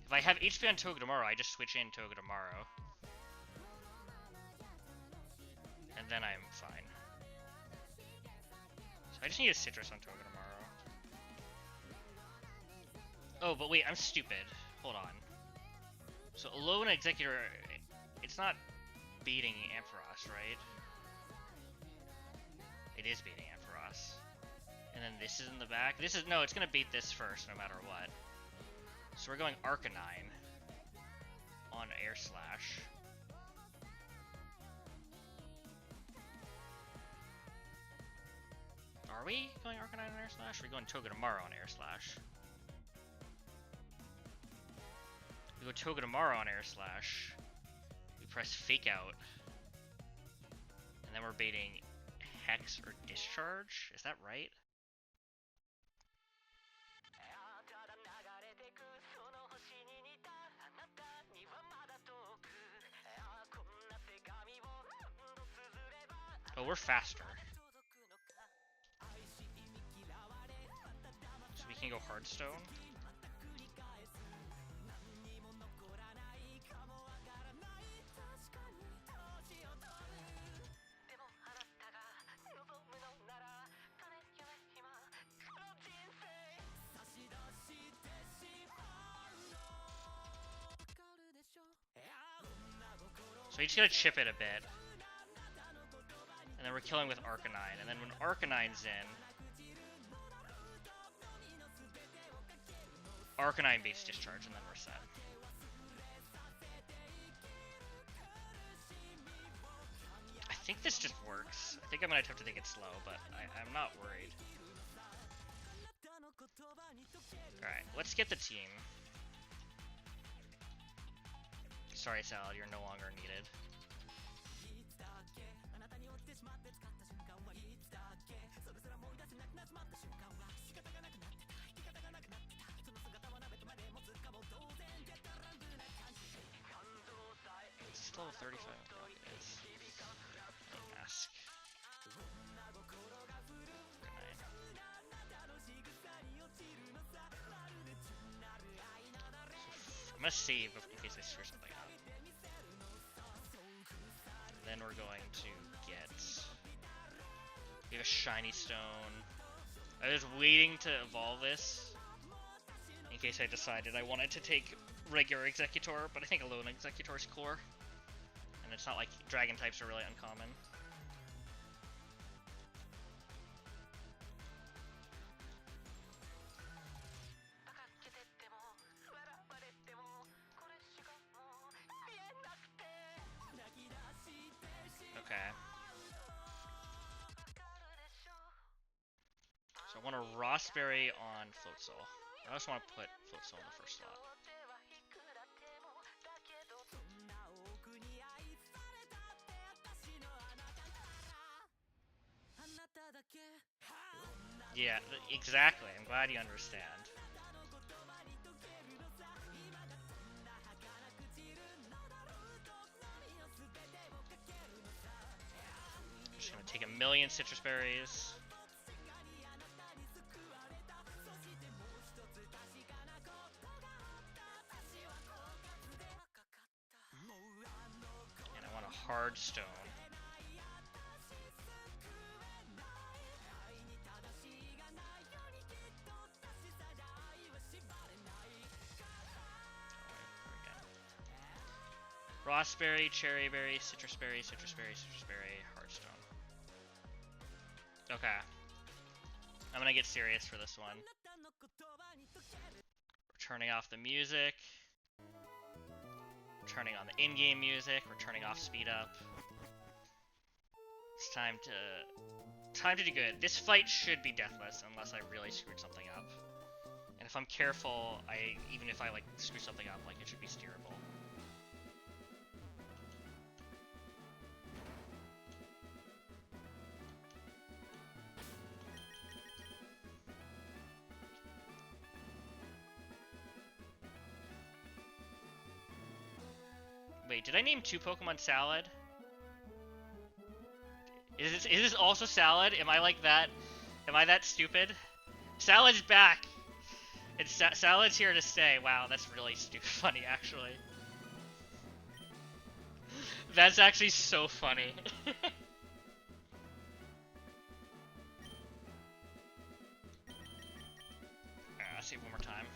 If I have HP on Togedemaru, I just switch in Togedemaru. And then I'm fine. So I just need a Citrus on Togedemaru. Oh, but wait, I'm stupid. Hold on. So Alone Executor, it's not beating Ampharos, right? It is beating Ampharos. And then this is in the back. This is, no, it's gonna beat this first no matter what. So we're going Arcanine on Air Slash. Are we going Arcanine on Air Slash? Or are we going Togedemaru on Air Slash? We go Togedemaru on Air Slash. We press Fake Out. And then we're baiting Hex or Discharge? Is that right? Oh, we're faster. So we can go Hearthstone. So you just gotta chip it a bit. then we're killing with Arcanine, and then when Arcanine's in, Arcanine base discharge, and then we're set. I think this just works. I think I might have to take it slow, but I'm not worried. Alright, let's get the team. Sorry, Salad, you're no longer needed. It's still 35. Oh, it is. Mask. I'm gonna save in case I screw something up. Then we're going to get... We have a shiny stone. I was waiting to evolve this in case I decided I wanted to take regular Executor, but I think a lone Executor is cooler. And it's not like dragon types are really uncommon. Okay. So I want a Rossberry on Floatzel. I also want to put Floatzel in the first slot. Yeah, exactly. I'm glad you understand. Just gonna take a million citrus berries. And I want a hard stone. Rossberry, cherryberry, citrusberry, citrusberry, citrusberry, hardstone. Okay. I'm gonna get serious for this one. We're turning off the music. We're turning on the in-game music. We're turning off speed up. It's time to do good. This fight should be deathless unless I really screwed something up. And if I'm careful, even if I like screw something up, like it should be steerable. Wait, did I name 2 Pokemon Salad? Is this also Salad? Am I like that? Am I that stupid? Salad's back! It's Salad's here to stay. Wow, that's really funny, actually. That's actually so funny. Alright, I'll save one more time.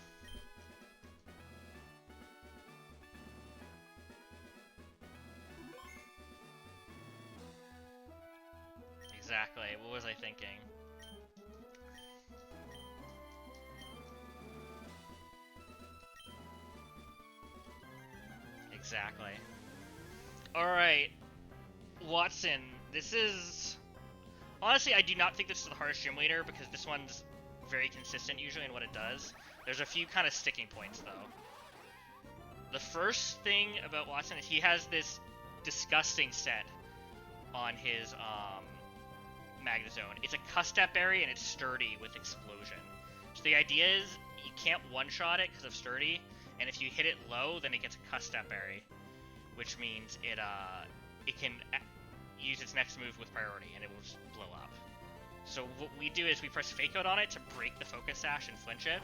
Exactly. What was I thinking? Exactly. Alright. Watson, this is... Honestly, I do not think this is the hardest gym leader because this one's very consistent usually in what it does. There's a few kind of sticking points, though. The first thing about Watson is he has this disgusting set on his, Magnezone. It's a Custap Berry and it's sturdy with Explosion. So the idea is you can't one-shot it because of sturdy, and if you hit it low, then it gets a Custap Berry, which means it can use its next move with priority and it will just blow up. So what we do is we press Fake Out on it to break the Focus Sash and flinch it,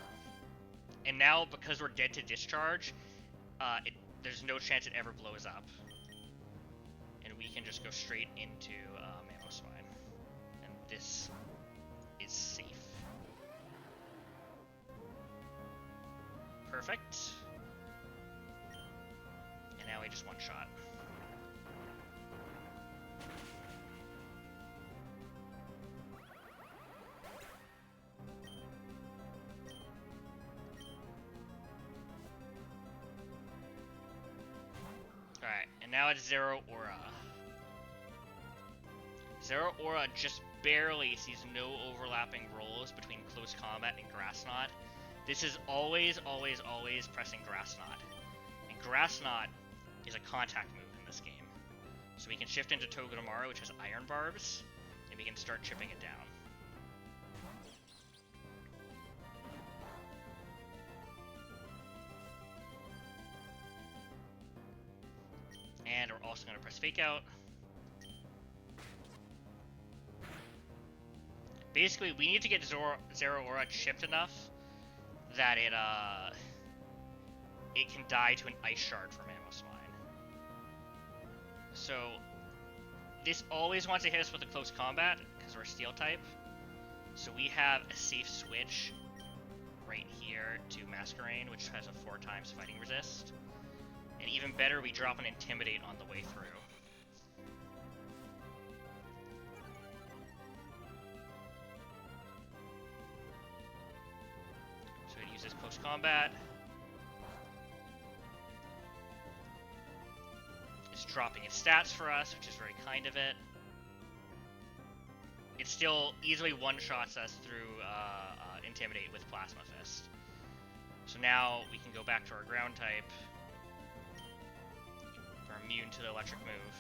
and now because we're dead to discharge, there's no chance it ever blows up, and we can just go straight into Mamoswine. This is safe. Perfect. And now we just one-shot. Alright, and now it's Zero Aura. Zero Aura just barely sees no overlapping rolls between Close Combat and Grass Knot. This is always pressing Grass Knot. And Grass Knot is a contact move in this game. So we can shift into Togedemaru, which has Iron Barbs, and we can start chipping it down. And we're also going to press Fake Out. Basically, we need to get Zero Aura chipped enough that it can die to an Ice Shard from Mamoswine. So, this always wants to hit us with a Close Combat, because we're Steel type. So we have a safe switch right here to Masquerain, which has a 4 times fighting resist. And even better, we drop an Intimidate on the way through. So it uses Close Combat. It's dropping its stats for us, which is very kind of it. It still easily one-shots us through Intimidate with Plasma Fist. So now we can go back to our ground type. We're immune to the electric move.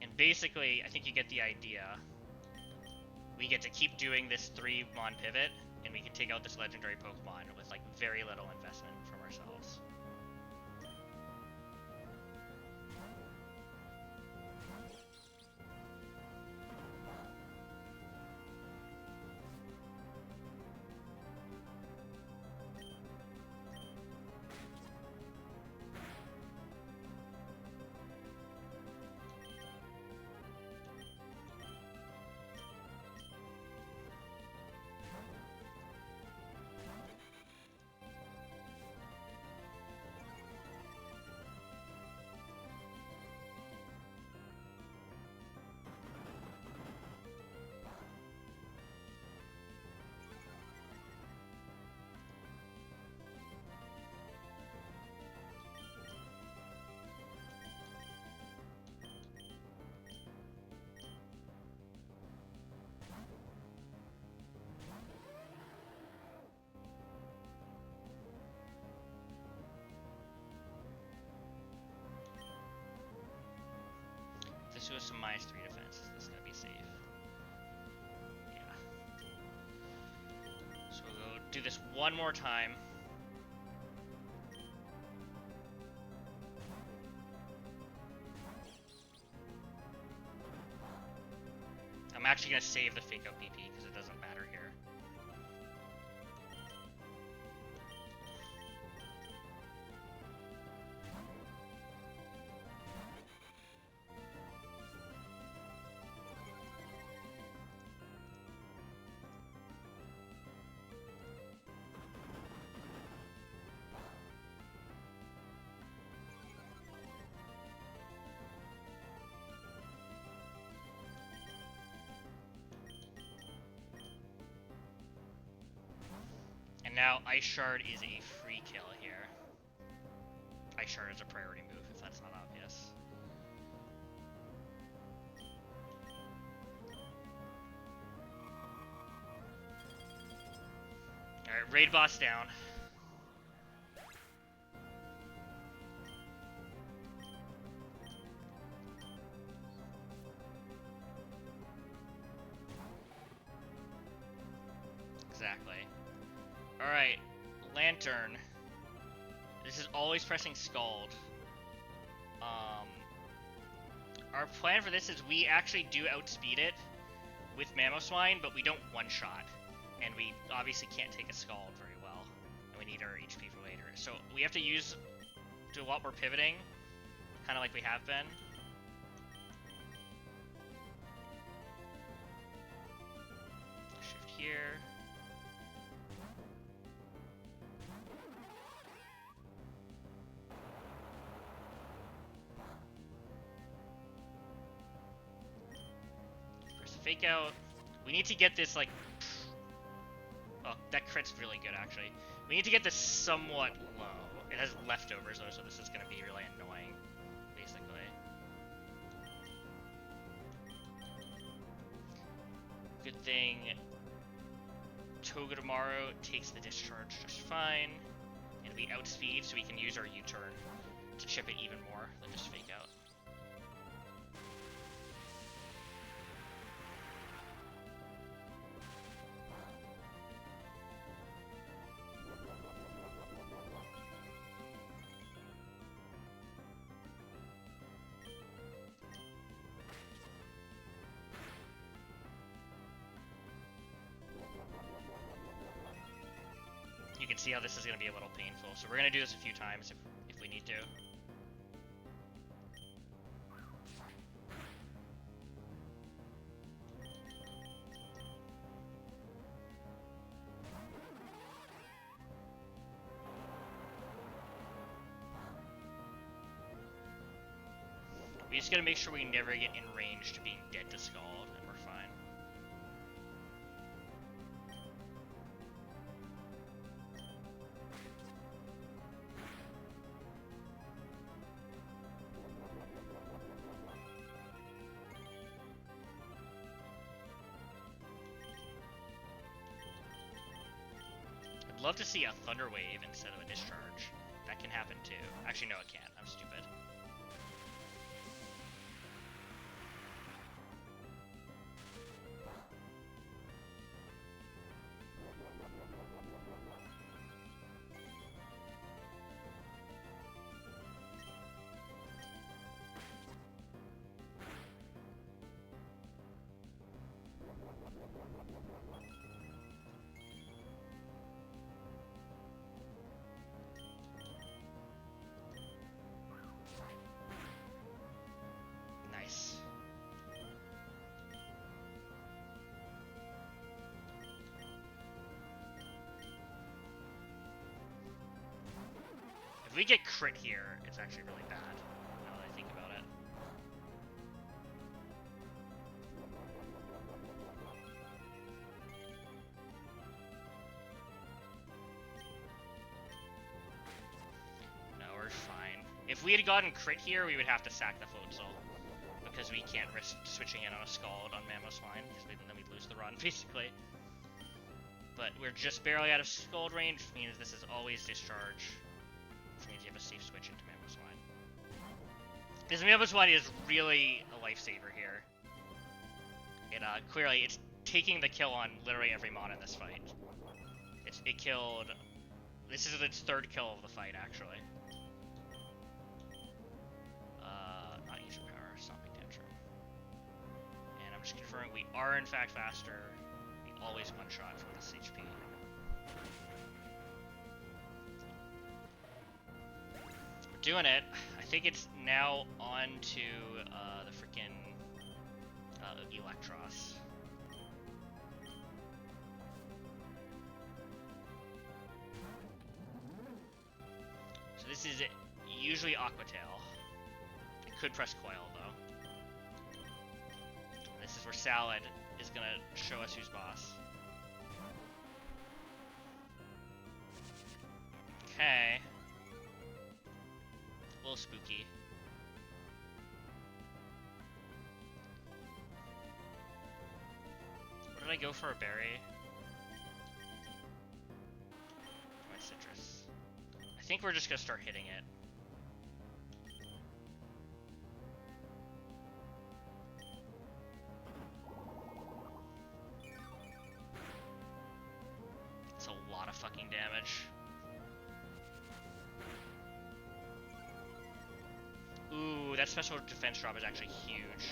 And basically, I think you get the idea. We get to keep doing this 3-mon pivot, and we can take out this legendary Pokemon with like very little investment from ourselves. This was some -3 defense. This is gonna be safe. Yeah. So we'll go do this one more time. I'm actually gonna save the Fake Out BP because it doesn't matter here. And now Ice Shard is a free kill here. Ice Shard is a priority move, if that's not obvious. Alright, raid boss down. Exactly. Alright, Lantern. This is always pressing Scald. Our plan for this is we actually do outspeed it with Mamoswine, but we don't one-shot. And we obviously can't take a Scald very well. And we need our HP for later. So we have to do a lot more pivoting, kind of like we have been. Shift here. Fake Out. We need to get this, like... Oh, Oh, that crit's really good, actually. We need to get this somewhat low. It has leftovers, though, so this is going to be really annoying, basically. Good thing Togedemaru takes the discharge just fine. And we outspeed, so we can use our U-turn to chip it even more than just fake out. You can see how this is going to be a little painful, so we're going to do this a few times if we need to. We just gotta make sure we never get in range to being dead to Scald, and we're fine. I'd love to see a Thunder Wave instead of a Discharge. That can happen too. Actually, no, it can't. I'm stupid. Nice. If we get crit here, it's actually really bad, now that I think about it. No, we're fine. If we had gotten crit here, we would have to sack the Floatzel, because we can't risk switching in on a Scald on Mamoswine, because then we'd lose the run, basically. But we're just barely out of Scald range, which means this is always Discharge, which means you have a safe switch into Mamoswine. Because Mamoswine is really a lifesaver here. It, clearly, it's taking the kill on literally every mon in this fight. It killed... This is its third kill of the fight, actually. Not User Power, Stomping Tantrum. And I'm just confirming we are in fact faster. We always one-shot for this HP. We're doing it. I think it's now on to the freaking Electros. So this is usually Aquatail. It could press Coil, though. And this is where Salad is going to show us who's boss. Okay. A little spooky. What did I go for a berry? My citrus. I think we're just going to start hitting it. It's a lot of fucking damage. Ooh, that special defense drop is actually huge.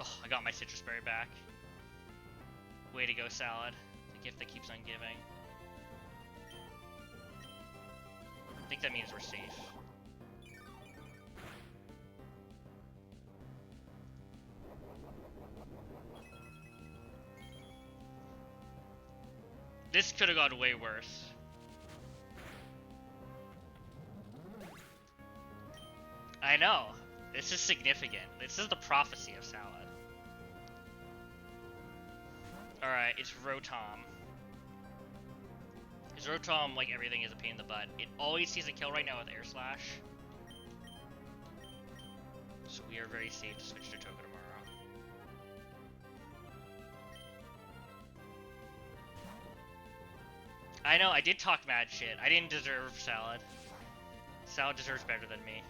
Oh, I got my citrus berry back. Way to go, Salad. The gift that keeps on giving. that means we're safe. This could have gone way worse. I know. This is significant. This is the prophecy of Salad. Alright, it's Rotom. Because Rotom, like everything, is a pain in the butt. It always sees a kill right now with Air Slash. So we are very safe to switch to Togedemaru. I know, I did talk mad shit. I didn't deserve Salad. Salad deserves better than me.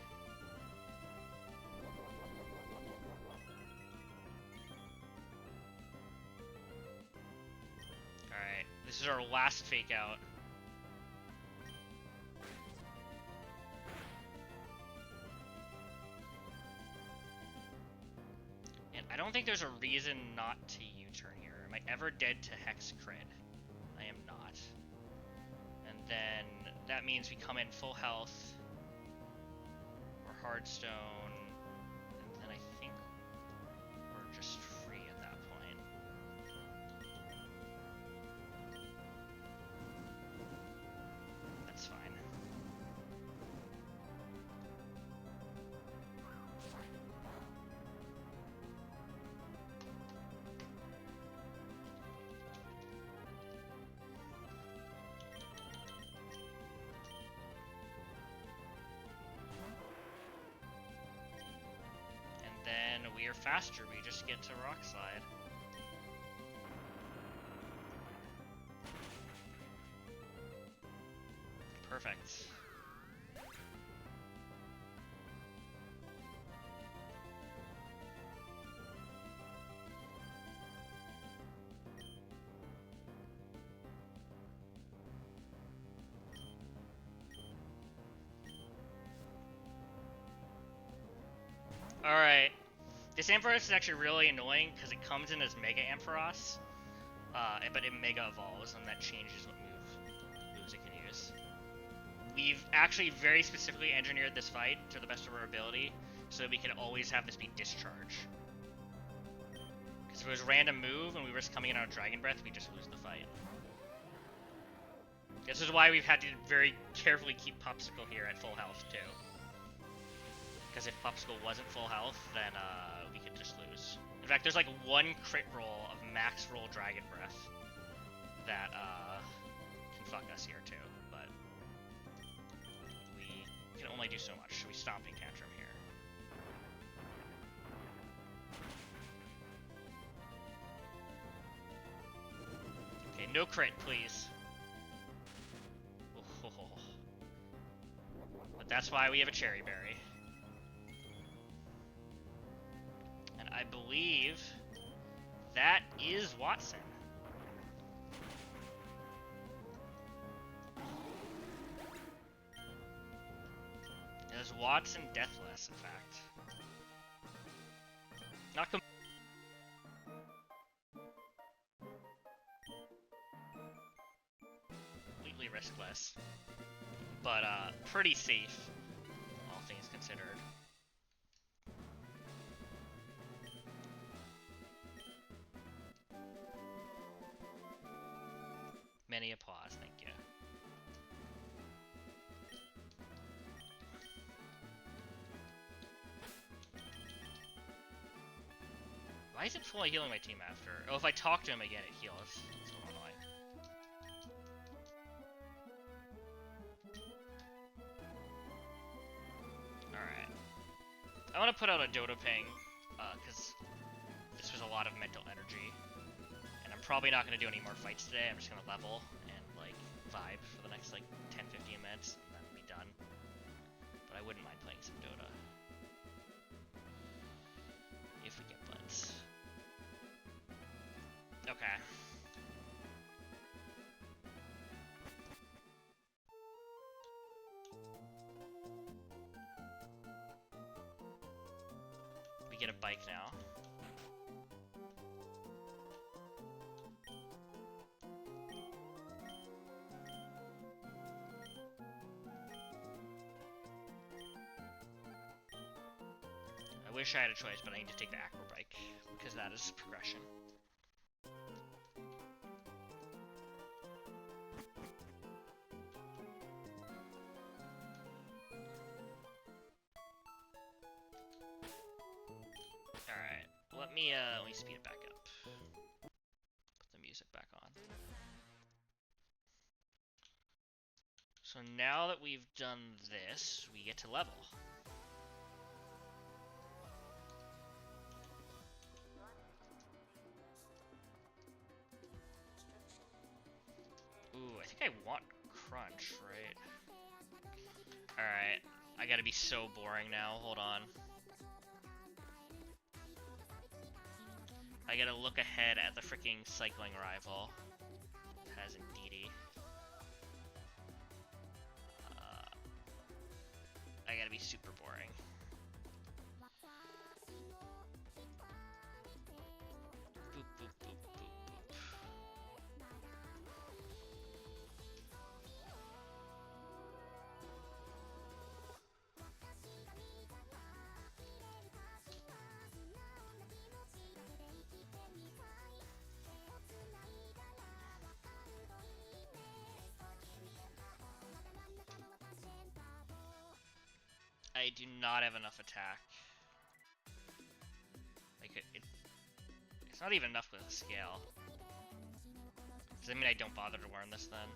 Alright, this is our last fake out. And I don't think there's a reason not to U-turn here. Am I ever dead to Hex Crit? I am not. And then that means we come in full health. Or Hardstone. And then I think we're just free at that point. That's fine. Then we are faster, we just get to Rock Slide. Perfect. Alright. This Ampharos is actually really annoying because it comes in as Mega Ampharos, but it Mega Evolves, and that changes what moves it can use. We've actually very specifically engineered this fight to the best of our ability so that we can always have this be Discharge. Because if it was random move and we were just coming in on a Dragon Breath, we'd just lose the fight. This is why we've had to very carefully keep Popsicle here at full health, too. Because if Popsicle wasn't full health, then we could just lose. In fact, there's like one crit roll of max roll Dragon Breath that can fuck us here too, but we can only do so much. So we Stomping Tantrum here. Okay, no crit, please. Oh. But that's why we have a Cherry Berry. I believe that is Watson. It is Watson Deathless, in fact. Not completely riskless, but pretty safe, all things considered. Many applause, thank you. Why is it fully healing my team after? Oh, if I talk to him again, it heals. It's a little annoying. Alright. I want to put out a Dodoping, because this was a lot of mental energy. And I'm probably not going to do any more fights today. I'm just going to level and, like, vibe for the next, like, 10-15 minutes, and then be done. But I wouldn't mind playing some Dota. If we get Blitz. Okay. We get a bike now. wish I had a choice, but I need to take the acro bike because that is progression. Alright, let me speed it back up. Put the music back on. So now that we've done this, we get to level. Ooh, I think I want crunch, right? Alright, I gotta be so boring now, hold on. I gotta look ahead at the freaking cycling rival. It has indeedy. I gotta be super boring. Boop, boop, boop, boop, boop. I do not have enough attack. Like, it's not even enough with a scale. Does that mean I don't bother to learn this then?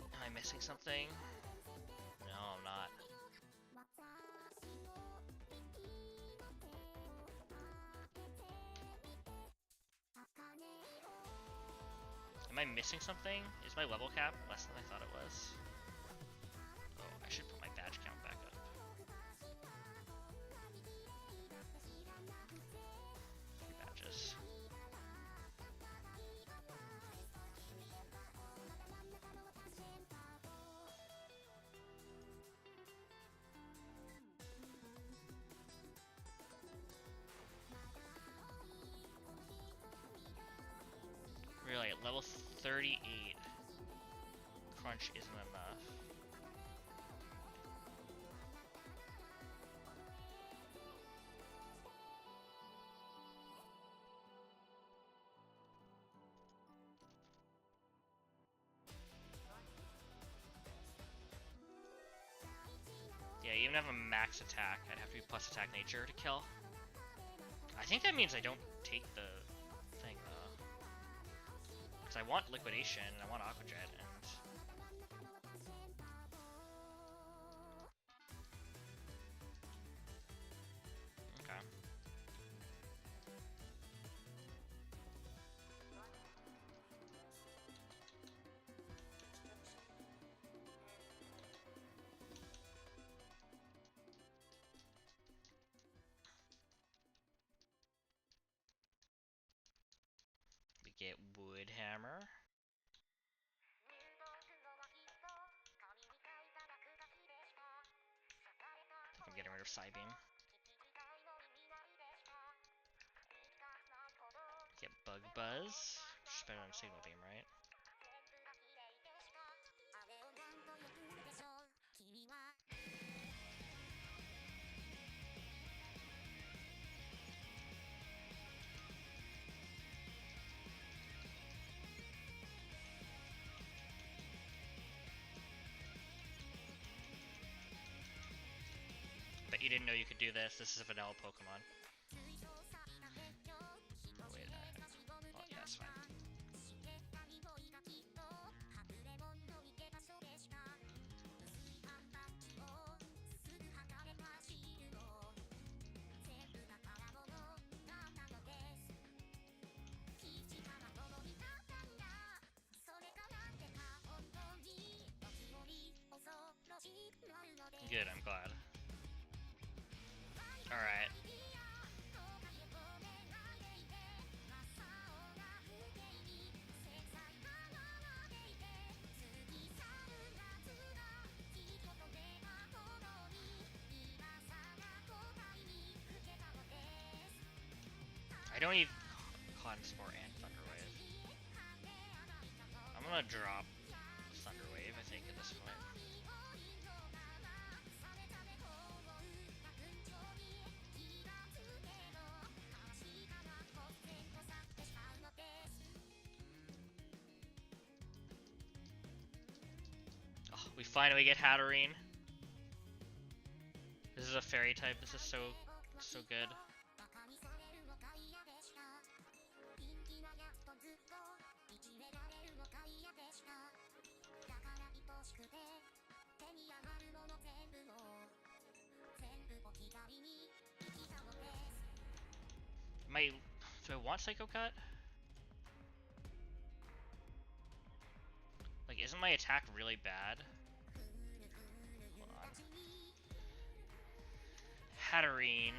Am I missing something? No, I'm not. Am I missing something? Is my level cap less than I thought it was? Oh, I should put my badge count back up. 3 badges. Really, at level 38, crunch isn't enough. Yeah, even have a max attack, I'd have to be plus attack nature to kill. I think that means I don't take the thing though. Because I want liquidation and I want aqua jet and okay. We get wood hammer. I'm getting rid of Psybeam. Get Bug Buzz, which is better than Signal Beam, right? Bet you didn't know you could do this. This is a vanilla Pokemon. Wait, well, yeah, it's fine. Good, I'm glad. Alright. I don't need Cotton Spore and Thunder Wave. I'm gonna drop Thunder Wave, I think, at this point. Finally get Hatterene. This is a fairy type. This is so good. Do I want Psycho Cut? Like, isn't my attack really bad? Hold on. Hatterene.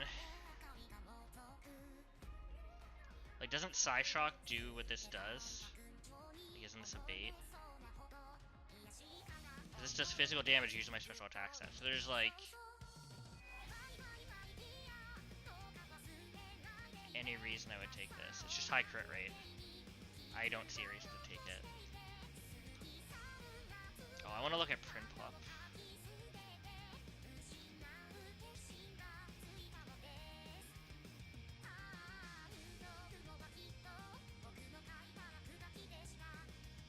Like, doesn't Psyshock do what this does? Like, isn't this a bait? This does physical damage using my special attack set. So there's like any reason I would take this. It's just high crit rate. I don't see a reason to take it. Oh, I want to look at Prinplup.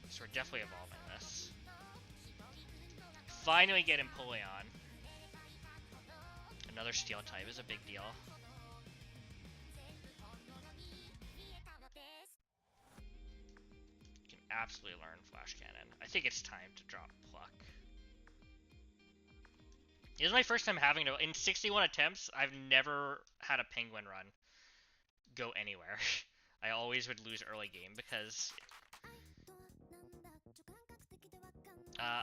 So we're definitely evolving this. Finally get Empoleon. Another steel type is a big deal. You can absolutely learn Flash Cannon. I think it's time to drop Pluck. This is my first time having to... In 61 attempts, I've never had a Penguin run go anywhere. I always would lose early game because...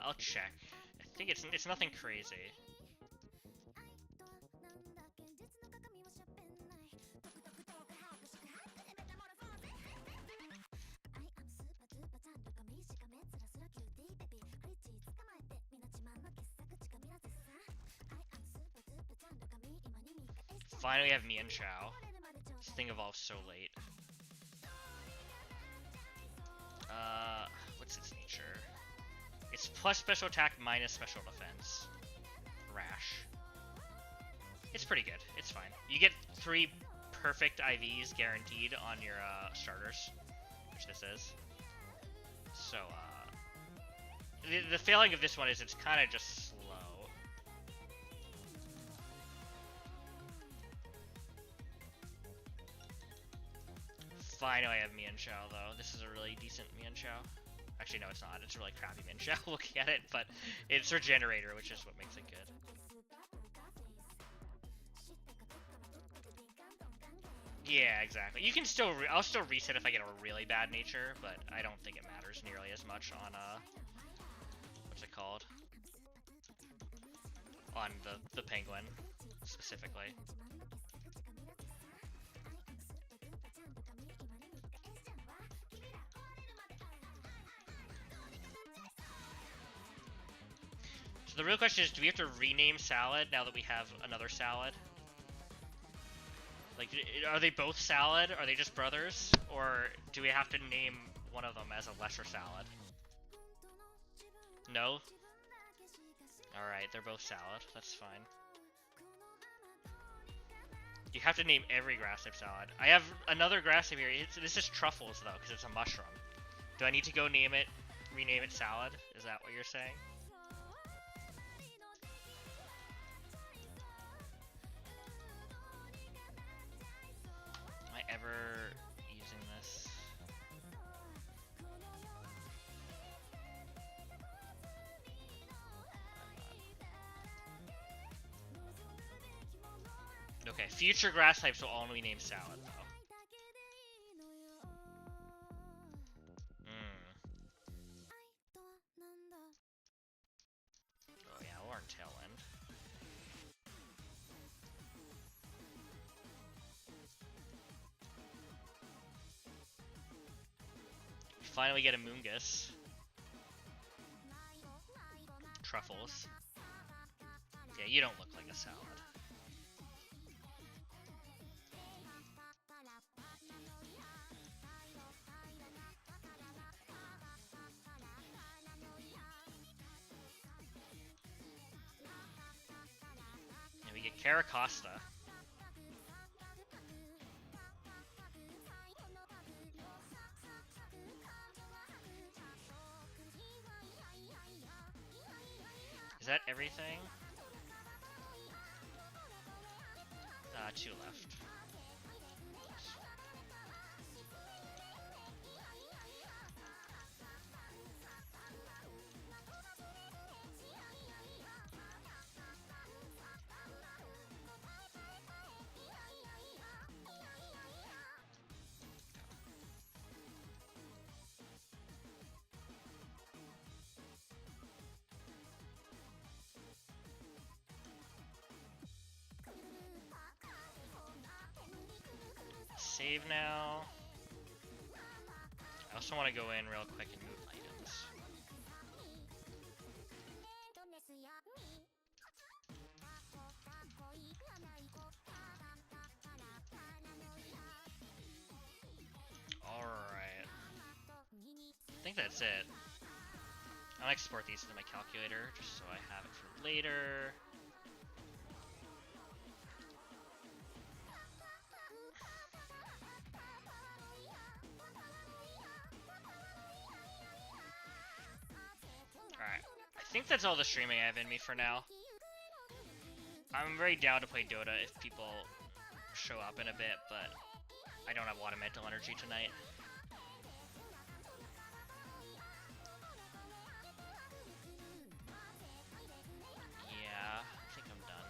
I'll check. I think it's nothing crazy. Finally, we have Mian Chao. This thing evolves so late. What's its nature? It's plus special attack minus special defense. Rash. It's pretty good. It's fine. You get 3 perfect IVs guaranteed on your starters, which this is. So, the failing of this one is it's kind of just slow. Finally, I have Mian Chao, though. This is a really decent Mian Chao. Actually, no, it's not. It's a really crappy Mian Chao looking at it, but it's Regenerator, which is what makes it good. Yeah, exactly. You can still... I'll still reset if I get a really bad nature, but I don't think it matters nearly as much on, what's it called? On the Penguin, specifically. So the real question is, do we have to rename Salad now that we have another Salad? Like, are they both Salad? Are they just brothers? Or do we have to name one of them as a lesser Salad? No? Alright, they're both Salad. That's fine. You have to name every grass type Salad. I have another grass type here. This is Truffles, though, because it's a mushroom. Do I need to go rename it Salad? Is that what you're saying? Am I ever using this? Okay, future grass types will only name Salad, though. Oh yeah, we'll learn Tailwind. Finally get a Moongus. Truffles. Yeah, you don't look like a Salad. And we get Caracosta. that everything? 2 left. Save now. I also want to go in real quick and move items. Alright. I think that's it. I'll export these into my calculator just so I have it for later. Alright, I think that's all the streaming I have in me for now. I'm very down to play Dota if people show up in a bit, but I don't have a lot of mental energy tonight. Yeah, I think I'm done.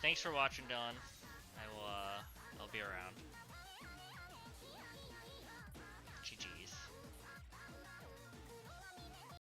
Thanks for watching, Dylan. I'll be around.